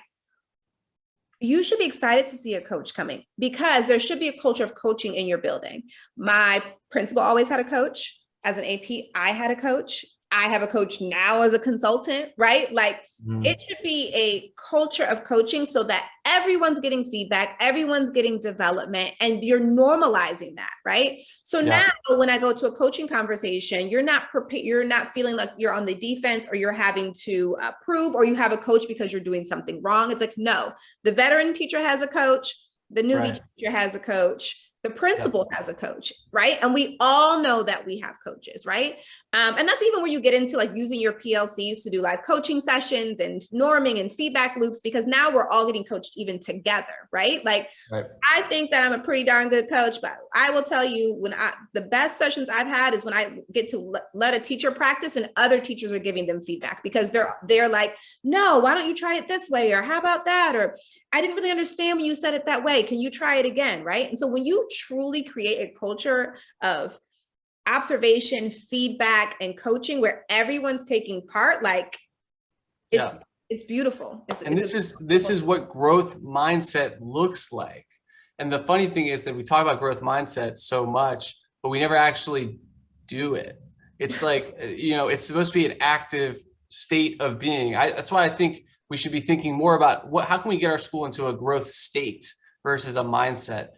you should be excited to see a coach coming, because there should be a culture of coaching in your building. My principal always had a coach. As an AP, I had a coach. I have a coach now as a consultant, right? Like it should be a culture of coaching so that everyone's getting feedback, everyone's getting development, and you're normalizing that, right? So now when I go to a coaching conversation, you're not prepared, you're not feeling like you're on the defense or you're having to prove, or you have a coach because you're doing something wrong. It's like, no, the veteran teacher has a coach, the newbie teacher has a coach, the principal has a coach, right? And we all know that we have coaches, right? And that's even where you get into like using your PLCs to do live coaching sessions and norming and feedback loops, because now we're all getting coached even together, right? Like, I think that I'm a pretty darn good coach, but I will tell you the best sessions I've had is when I get to let a teacher practice and other teachers are giving them feedback, because they're like, no, why don't you try it this way? Or how about that? Or I didn't really understand when you said it that way. Can you try it again, right? And so when you truly create a culture of observation, feedback, and coaching where everyone's taking part, like it's beautiful. This is what growth mindset looks like. And the funny thing is that we talk about growth mindset so much, but we never actually do it. It's like, it's supposed to be an active state of being. That's why I think we should be thinking more about how can we get our school into a growth state versus a mindset.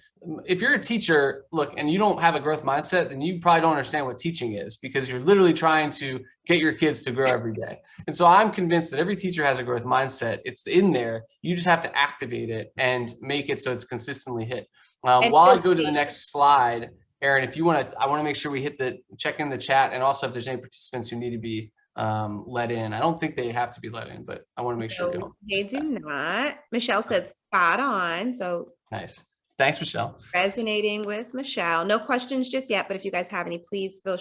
If you're a teacher, look, and you don't have a growth mindset, then you probably don't understand what teaching is, because you're literally trying to get your kids to grow every day. And so I'm convinced that every teacher has a growth mindset. It's in there. You just have to activate it and make it so it's consistently hit. While I go to the next slide, Erinn, if you want to, I want to make sure we check in the chat, and also if there's any participants who need to be let in. I don't think they have to be let in, but I want to make sure they do not. Michelle said spot on. So nice. Thanks, Michelle. Resonating with Michelle. No questions just yet, but if you guys have any, please feel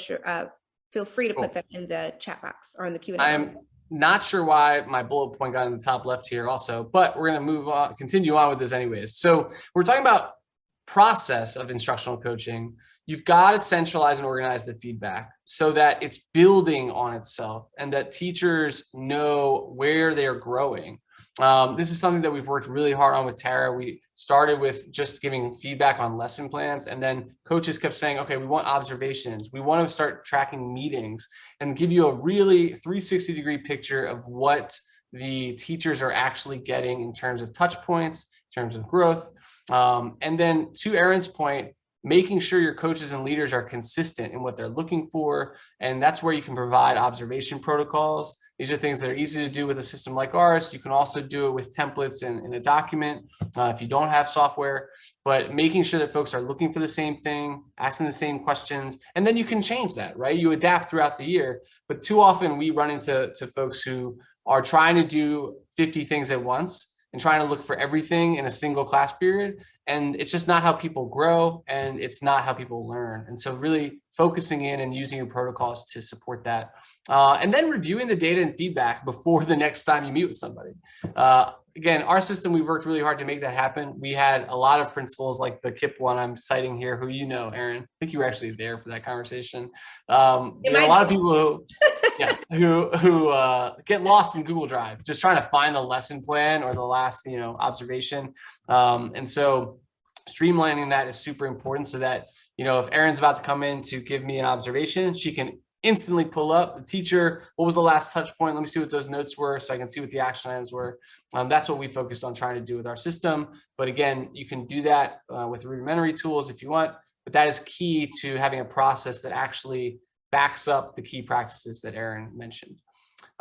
free to put them in the chat box or in the Q&A. I'm not sure why my bullet point got in the top left here also, but we're going to continue on with this anyways. So we're talking about process of instructional coaching. You've got to centralize and organize the feedback so that it's building on itself and that teachers know where they're growing. This is something that we've worked really hard on with Tara. We started with just giving feedback on lesson plans, and then coaches kept saying, okay, we want observations. We want to start tracking meetings and give you a really 360-degree picture of what the teachers are actually getting in terms of touch points, in terms of growth. And then to Erinn's point, making sure your coaches and leaders are consistent in what they're looking for. And that's where you can provide observation protocols. These are things that are easy to do with a system like ours. You can also do it with templates in a document if you don't have software, but making sure that folks are looking for the same thing, asking the same questions, and then you can change that, right? You adapt throughout the year, but too often we run into folks who are trying to do 50 things at once and trying to look for everything in a single class period. And it's just not how people grow, and it's not how people learn. And so really focusing in and using your protocols to support that. And then reviewing the data and feedback before the next time you meet with somebody. Again, our system, we worked really hard to make that happen. We had a lot of principals like the KIP one I'm citing here, who Erinn. I think you were actually there for that conversation. There are a lot of people who get lost in Google Drive, just trying to find the lesson plan or the last observation. And so streamlining that is super important, so that if Erinn's about to come in to give me an observation, she can instantly pull up the teacher. What was the last touch point? Let me see what those notes were so I can see what the action items were. That's what we focused on trying to do with our system. But again, you can do that with rudimentary tools if you want, but that is key to having a process that actually backs up the key practices that Erinn mentioned.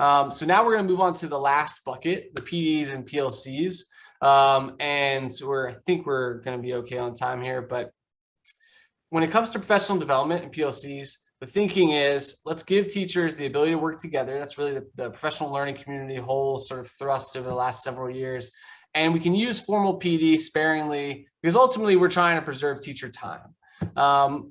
So now we're going to move on to the last bucket, the PDs and PLCs. And I think we're going to be okay on time here, but when it comes to professional development and PLCs, the thinking is, let's give teachers the ability to work together. That's really the professional learning community whole sort of thrust over the last several years. And we can use formal PD sparingly, because ultimately we're trying to preserve teacher time.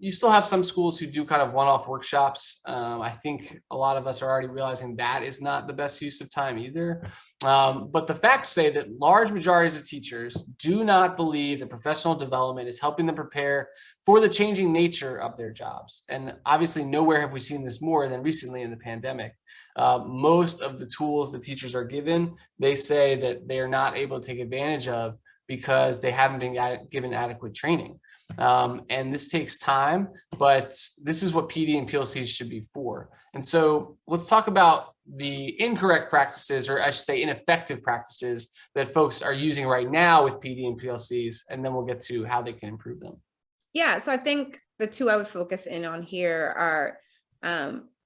You still have some schools who do kind of one-off workshops. I think a lot of us are already realizing that is not the best use of time either. But the facts say that large majorities of teachers do not believe that professional development is helping them prepare for the changing nature of their jobs. And obviously nowhere have we seen this more than recently in the pandemic. Most of the tools that teachers are given, they say that they are not able to take advantage of because they haven't been given adequate training. And this takes time, but this is what PD and PLCs should be for. And so let's talk about the incorrect practices, or I should say ineffective practices that folks are using right now with PD and PLCs, and then we'll get to how they can improve them. Yeah, so I think the two I would focus in on here are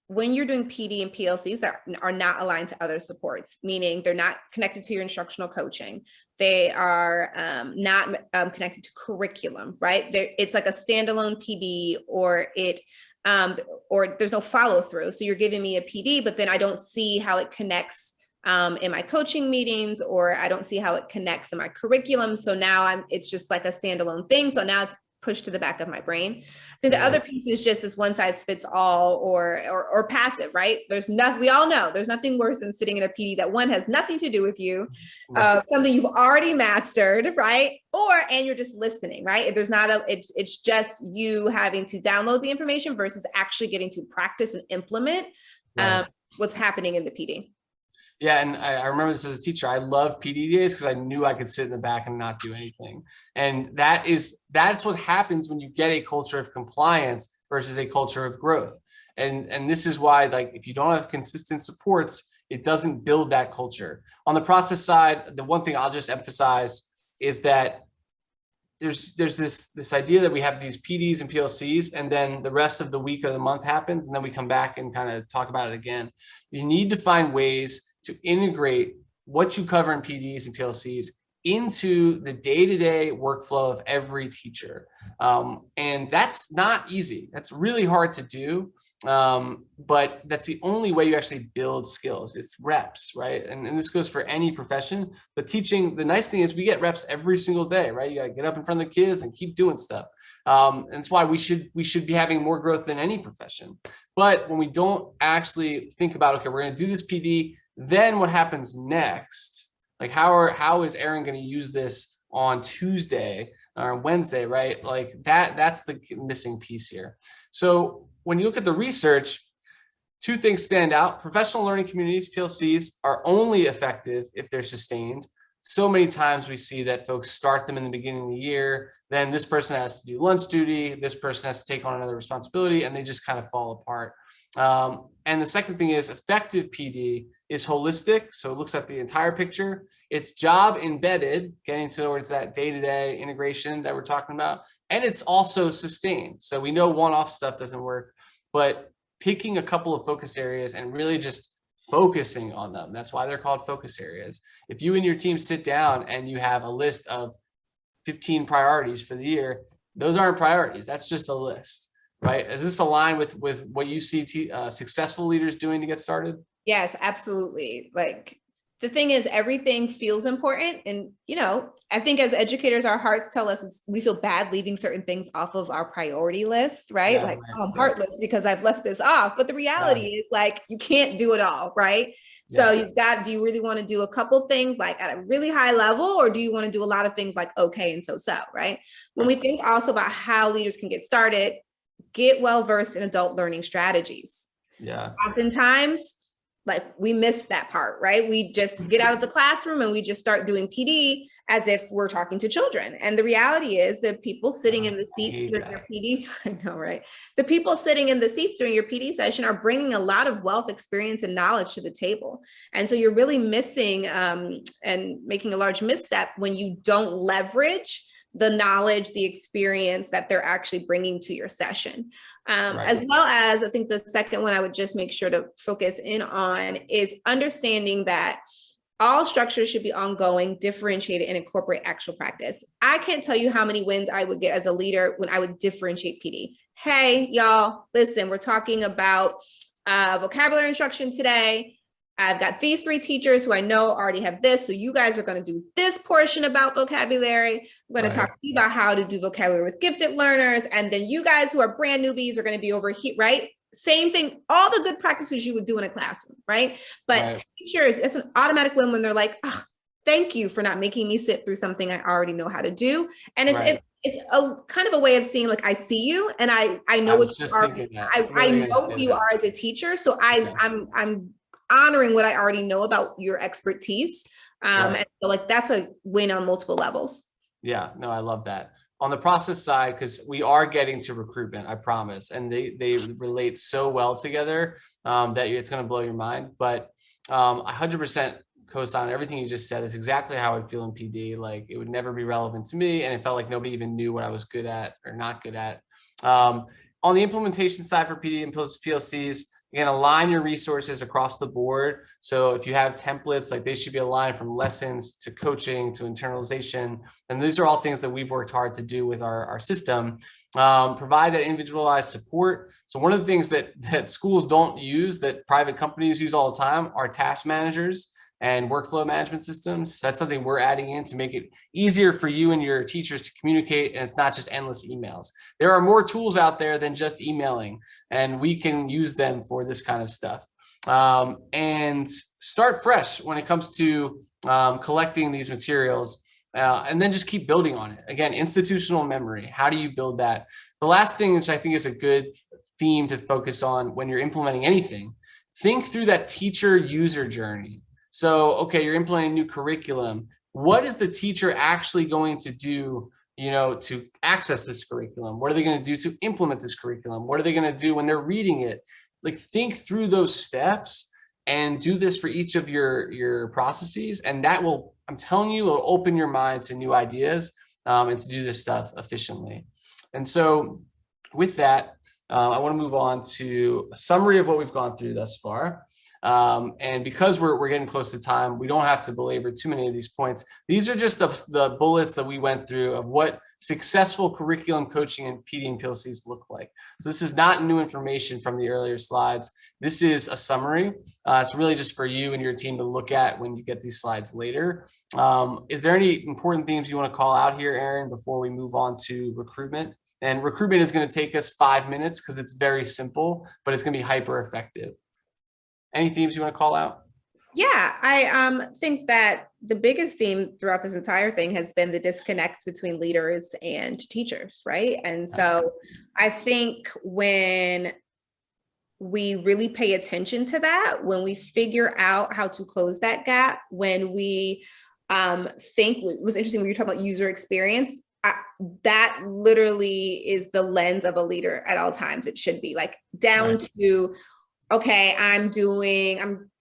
when you're doing PD and PLCs that are not aligned to other supports, meaning they're not connected to your instructional coaching. They are not connected to curriculum, right? It's like a standalone PD, or there's no follow through. So you're giving me a PD, but then I don't see how it connects in my coaching meetings, or I don't see how it connects in my curriculum. So now it's just like a standalone thing. So now it's pushed to the back of my brain. I think the other piece is just this one size fits all, or passive, right? We all know there's nothing worse than sitting in a PD that one has nothing to do with you, something you've already mastered, right? And you're just listening, right? There's not it's just you having to download the information versus actually getting to practice and implement what's happening in the PD. Yeah, and I remember this as a teacher. I loved PD days because I knew I could sit in the back and not do anything. And that's what happens when you get a culture of compliance versus a culture of growth. And this is why, like, if you don't have consistent supports, it doesn't build that culture. On the process side, the one thing I'll just emphasize is that there's this idea that we have these PDs and PLCs, and then the rest of the week or the month happens, and then we come back and kind of talk about it again. You need to find ways to integrate what you cover in PDs and PLCs into the day-to-day workflow of every teacher. And that's not easy. That's really hard to do. But that's the only way you actually build skills. It's reps, right? And this goes for any profession. But teaching, the nice thing is we get reps every single day, right? You got to get up in front of the kids and keep doing stuff. And it's why we should be having more growth than any profession. But when we don't actually think about, okay, we're going to do this PD, then what happens next? Like, how is Erinn going to use this on Tuesday or Wednesday, right? Like that's the missing piece here. So when you look at the research, two things stand out. Professional learning communities, PLCs, are only effective if they're sustained. So many times we see that folks start them in the beginning of the year, then this person has to do lunch duty, this person has to take on another responsibility, and they just kind of fall apart. And the second thing is effective PD is holistic. So it looks at the entire picture. It's job embedded, getting towards that day-to-day integration that we're talking about. And it's also sustained. So we know one-off stuff doesn't work, but picking a couple of focus areas and really just focusing on them. That's why they're called focus areas. If you and your team sit down and you have a list of 15 priorities for the year, those aren't priorities. That's just a list, right? Is this aligned with what you see successful leaders doing to get started? Yes, absolutely. Like, the thing is, everything feels important. And, I think as educators, our hearts tell us we feel bad leaving certain things off of our priority list, right? Yeah, I'm heartless because I've left this off. But the reality is, like, you can't do it all, right? So do you really want to do a couple things like at a really high level, or do you want to do a lot of things like okay and so, right? When we think also about how leaders can get started, get well versed in adult learning strategies. Yeah. Oftentimes, like, we miss that part, right? We just get out of the classroom and we just start doing PD as if we're talking to children. And the reality is that people sitting in the seats during your PD, I know, right? The people sitting in the seats during your PD session are bringing a lot of wealth, experience, and knowledge to the table. And so you're really missing and making a large misstep when you don't leverage the knowledge, the experience that they're actually bringing to your session. As well as, I think the second one I would just make sure to focus in on is understanding that all structures should be ongoing, differentiated, and incorporate actual practice. I can't tell you how many wins I would get as a leader when I would differentiate PD. Hey, y'all, listen, we're talking about vocabulary instruction today. I've got these 3 teachers who I know already have this. So you guys are going to do this portion about vocabulary. We're going to talk to you about how to do vocabulary with gifted learners. And then you guys who are brand newbies are going to be over here, right? Same thing, all the good practices you would do in a classroom, right? But teachers, it's an automatic win when they're like, oh, thank you for not making me sit through something I already know how to do. And it's a kind of a way of saying, like, I see you and I know what you are. I know who you are as a teacher. So I'm honoring what I already know about your expertise. And so, like, that's a win on multiple levels. Yeah, no, I love that. on the process side, because we are getting to recruitment, I promise, and they relate so well together that it's going to blow your mind. But 100% co-sign everything you just said. Is exactly how I feel in PD. Like, it would never be relevant to me, and it felt like nobody even knew what I was good at or not good at. On the implementation side for PD and PLCs, again, align your resources across the board. So if you have templates, like, they should be aligned from lessons to coaching to internalization. And these are all things that we've worked hard to do with our system. Provide that individualized support. So one of the things that schools don't use, that private companies use all the time, are task managers and workflow management systems. That's something we're adding in to make it easier for you and your teachers to communicate, and it's not just endless emails. There are more tools out there than just emailing, and we can use them for this kind of stuff. And start fresh when it comes to collecting these materials, and then just keep building on it. Again, institutional memory. How do you build that? The last thing, which I think is a good theme to focus on when you're implementing anything, think through that teacher user journey. So, okay, you're implementing new curriculum. What is the teacher actually going to do, to access this curriculum? What are they going to do to implement this curriculum? What are they going to do when they're reading it? Like, think through those steps and do this for each of your processes. And that will, I'm telling you, will open your mind to new ideas and to do this stuff efficiently. And so with that, I want to move on to a summary of what we've gone through thus far. And because we're getting close to time, we don't have to belabor too many of these points. These are just the bullets that we went through of what successful curriculum coaching and PD and PLCs look like. So this is not new information from the earlier slides. This is a summary. It's really just for you and your team to look at when you get these slides later. Is there any important themes you want to call out here, Erinn, before we move on to recruitment? And recruitment is going to take us 5 minutes because it's very simple, but it's going to be hyper effective. Any themes you want to call out? Yeah, I think that the biggest theme throughout this entire thing has been the disconnect between leaders and teachers, right? And so I think when we really pay attention to that, when we figure out how to close that gap, when we think, it was interesting when you were talking about user experience, that literally is the lens of a leader at all times. It should be like down to, okay, I'm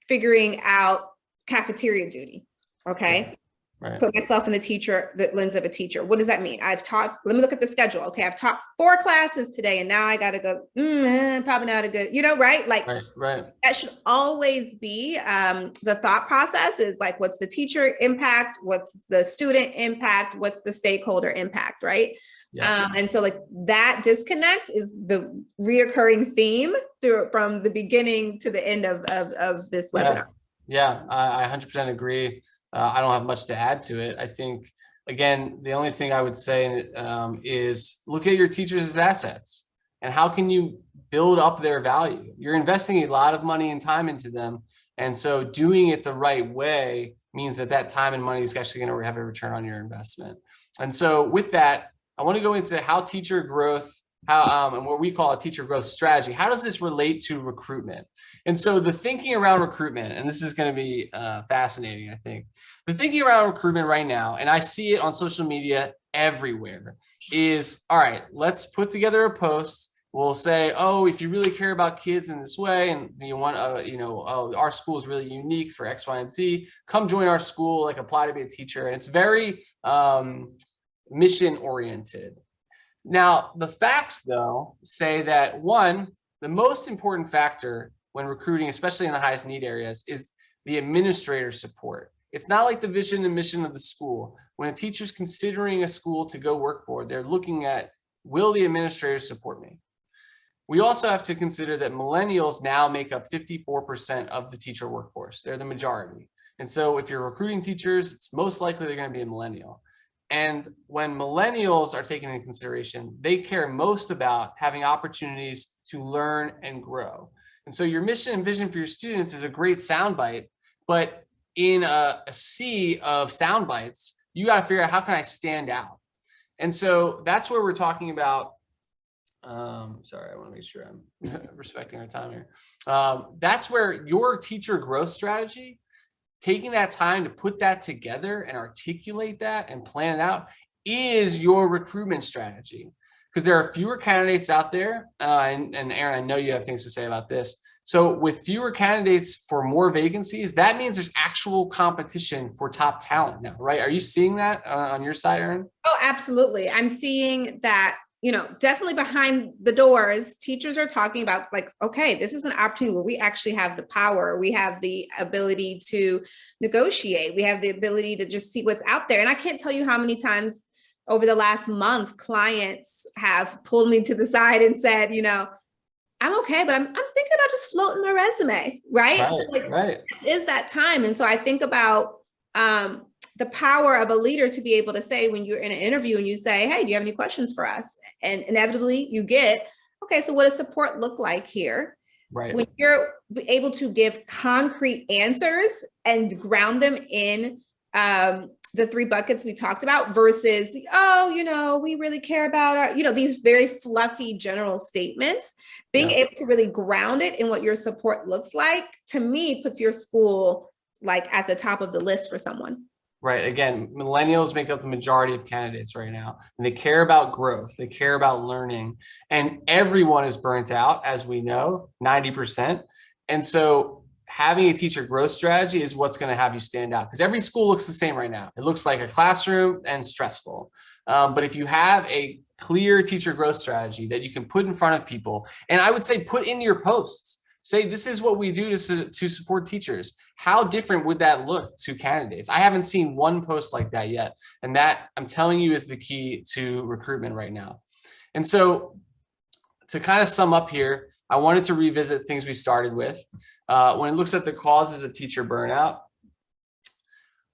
figuring out cafeteria duty. Okay. Right. Put myself in the lens of a teacher. What does that mean? Let me look at the schedule. Okay. I've taught 4 classes today and now I got to go, probably not a good, right? Like, right. That should always be the thought process is like, what's the teacher impact? What's the student impact? What's the stakeholder impact? Right. Yeah. And so like that disconnect is the reoccurring theme from the beginning to the end of this webinar. Yeah, I 100% agree. I don't have much to add to it. I think, again, the only thing I would say is look at your teachers as assets and how can you build up their value? You're investing a lot of money and time into them. And so doing it the right way means that time and money is actually going to have a return on your investment. And so with that, I want to go into how teacher growth, and what we call a teacher growth strategy. How does this relate to recruitment? And so the thinking around recruitment, and this is going to be fascinating, I think. The thinking around recruitment right now, and I see it on social media everywhere, is, all right, let's put together a post. We'll say, oh, if you really care about kids in this way, and you want, our school is really unique for X, Y, and Z, come join our school, like apply to be a teacher. And it's very mission oriented. Now, the facts, though, say that one, the most important factor when recruiting, especially in the highest need areas, is the administrator support. It's not like the vision and mission of the school. When a teacher's considering a school to go work for, they're looking at, will the administrator support me? We also have to consider that millennials now make up 54% of the teacher workforce. They're the majority. And so if you're recruiting teachers, it's most likely they're going to be a millennial. And when millennials are taken into consideration, they care most about having opportunities to learn and grow. And so your mission and vision for your students is a great soundbite, but in a sea of sound bites, you got to figure out, how can I stand out? And so that's where we're talking about. Sorry, I want to make sure I'm respecting our time here. That's where your teacher growth strategy, taking that time to put that together and articulate that and plan it out, is your recruitment strategy. Because there are fewer candidates out there. And Erinn, I know you have things to say about this. So with fewer candidates for more vacancies, that means there's actual competition for top talent now, right? Are you seeing that on your side, Erinn? Oh, absolutely. I'm seeing that, definitely behind the doors, teachers are talking about like, okay, this is an opportunity where we actually have the power. We have the ability to negotiate. We have the ability to just see what's out there. And I can't tell you how many times over the last month, clients have pulled me to the side and said, I'm okay, but I'm thinking about just floating my resume, right? Right, So like, right. this is that time. And so I think about the power of a leader to be able to say, when you're in an interview and you say, hey, do you have any questions for us? And inevitably you get, okay, so what does support look like here? Right. When you're able to give concrete answers and ground them in the 3 buckets we talked about versus, we really care about our, these very fluffy general statements, being able to really ground it in what your support looks like, to me, puts your school like at the top of the list for someone. Right. Again, millennials make up the majority of candidates right now, and they care about growth. They care about learning, and everyone is burnt out, as we know, 90%. And so having a teacher growth strategy is what's going to have you stand out, because every school looks the same right now. It looks like a classroom and stressful. But if you have a clear teacher growth strategy that you can put in front of people, and I would say put in your posts, say, this is what we do to support teachers. How different would that look to candidates? I haven't seen one post like that yet. And that, I'm telling you, is the key to recruitment right now. And so to kind of sum up here, I wanted to revisit things we started with. When it looks at the causes of teacher burnout,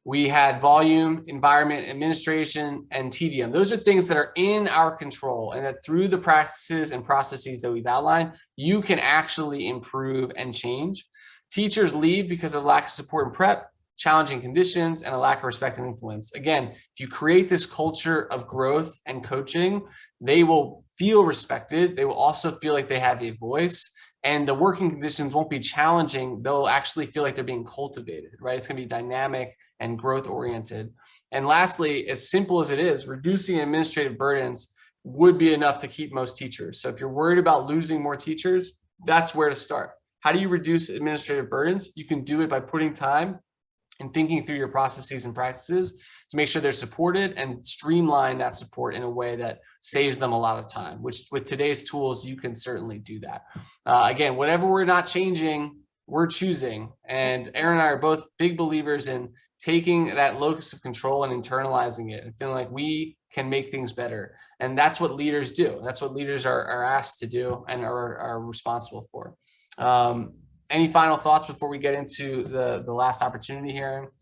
we had volume, environment, administration, and tedium. Those are things that are in our control, and that through the practices and processes that we've outlined, you can actually improve and change. Teachers leave because of lack of support and prep, challenging conditions, and a lack of respect and influence. Again, if you create this culture of growth and coaching, they will feel respected. They will also feel like they have a voice, and the working conditions won't be challenging. They'll actually feel like they're being cultivated, right? It's going to be dynamic and growth oriented. And lastly, as simple as it is, reducing administrative burdens would be enough to keep most teachers. So if you're worried about losing more teachers, that's where to start. How do you reduce administrative burdens? You can do it by putting time and thinking through your processes and practices to make sure they're supported, and streamline that support in a way that saves them a lot of time, which with today's tools, you can certainly do that. Again, whatever we're not changing, we're choosing. And Erinn and I are both big believers in taking that locus of control and internalizing it and feeling like we can make things better. And that's what leaders do. That's what leaders are asked to do and are responsible for. Any final thoughts before we get into the last opportunity here?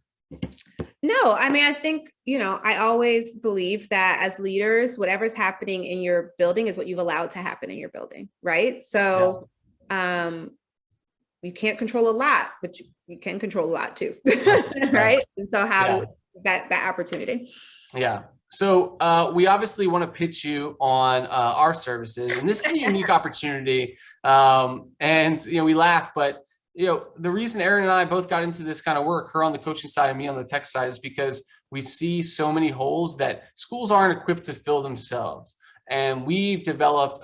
No, I mean, I think, I always believe that as leaders, whatever's happening in your building is what you've allowed to happen in your building, right? So you can't control a lot, but you can control a lot too, right? And so how do that opportunity? Yeah. So we obviously want to pitch you on our services, and this is a unique opportunity. And we laugh, but the reason Erinn and I both got into this kind of work, her on the coaching side and me on the tech side, is because we see so many holes that schools aren't equipped to fill themselves. And we've developed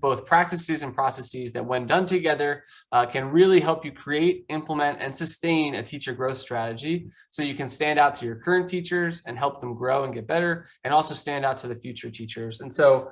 both practices and processes that, when done together, can really help you create, implement, and sustain a teacher growth strategy, so you can stand out to your current teachers and help them grow and get better, and also stand out to the future teachers. And so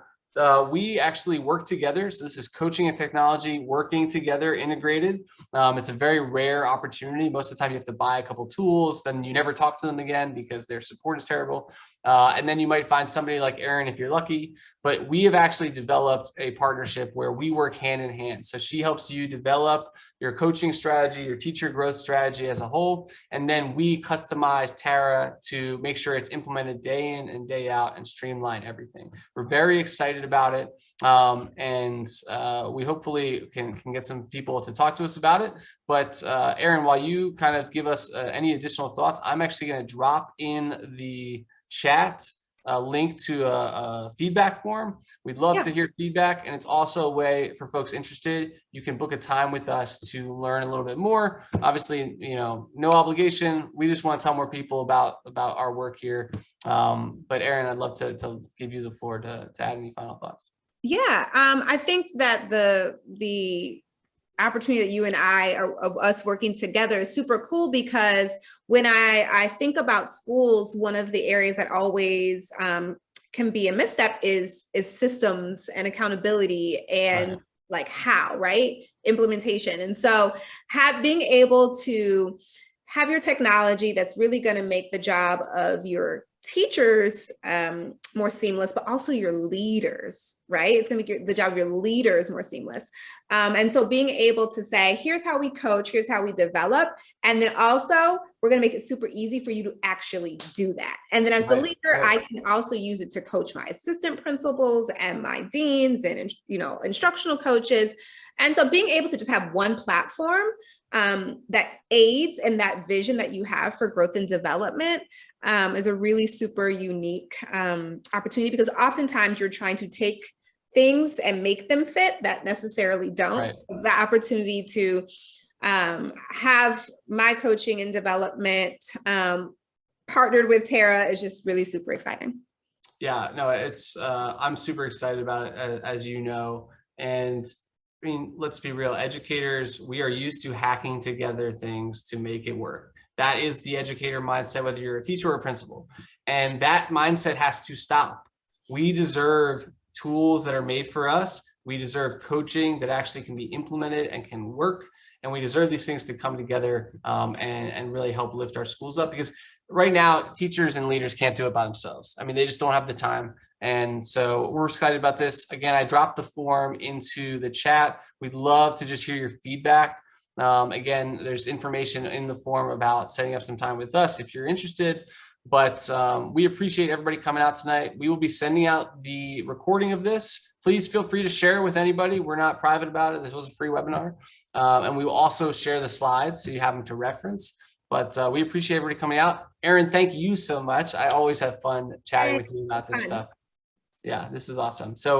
we actually work together. So this is coaching and technology working together, integrated. It's a very rare opportunity. Most of the time you have to buy a couple tools, then you never talk to them again because their support is terrible. And then you might find somebody like Erinn if you're lucky. But we have actually developed a partnership where we work hand in hand. So she helps you develop your coaching strategy, your teacher growth strategy as a whole. And then we customize Tara to make sure it's implemented day in and day out and streamline everything. We're very excited about it. And we hopefully can get some people to talk to us about it. But Erinn, while you kind of give us any additional thoughts, I'm actually going to drop in the chat a link to a feedback form. We'd love to hear feedback. And it's also a way for folks interested. You can book a time with us to learn a little bit more. Obviously, no obligation. We just want to tell more people about our work here. But Erinn, I'd love to give you the floor to add any final thoughts. Yeah, I think that the opportunity that you and I of us working together is super cool, because when I think about schools, one of the areas that always can be a misstep is systems and accountability and like how, right? Implementation. And so being able to have your technology that's really going to make the job of your teachers more seamless, but also your leaders, right? It's going to make the job of your leaders more seamless. And so being able to say, here's how we coach, here's how we develop. And then also we're going to make it super easy for you to actually do that. And then as the leader, I can also use it to coach my assistant principals and my deans and, instructional coaches. And so being able to just have one platform that aids in that vision that you have for growth and development is a really super unique opportunity, because oftentimes you're trying to take things and make them fit that necessarily don't. So the opportunity to have my coaching and development partnered with Tara is just really super exciting. Yeah, no, it's I'm super excited about it, as you know. And I mean, let's be real, educators, we are used to hacking together things to make it work. That is the educator mindset, whether you're a teacher or a principal. And that mindset has to stop. We deserve tools that are made for us. We deserve coaching that actually can be implemented and can work. And we deserve these things to come together and really help lift our schools up, because right now, teachers and leaders can't do it by themselves. I mean, they just don't have the time. And so we're excited about this. Again, I dropped the form into the chat. We'd love to just hear your feedback. Again, there's information in the form about setting up some time with us if you're interested. But we appreciate everybody coming out tonight. We will be sending out the recording of this. Please feel free to share it with anybody. We're not private about it. This was a free webinar. And we will also share the slides so you have them to reference. But we appreciate everybody coming out. Erinn, thank you so much. I always have fun chatting with you about this stuff. Yeah, this is awesome. So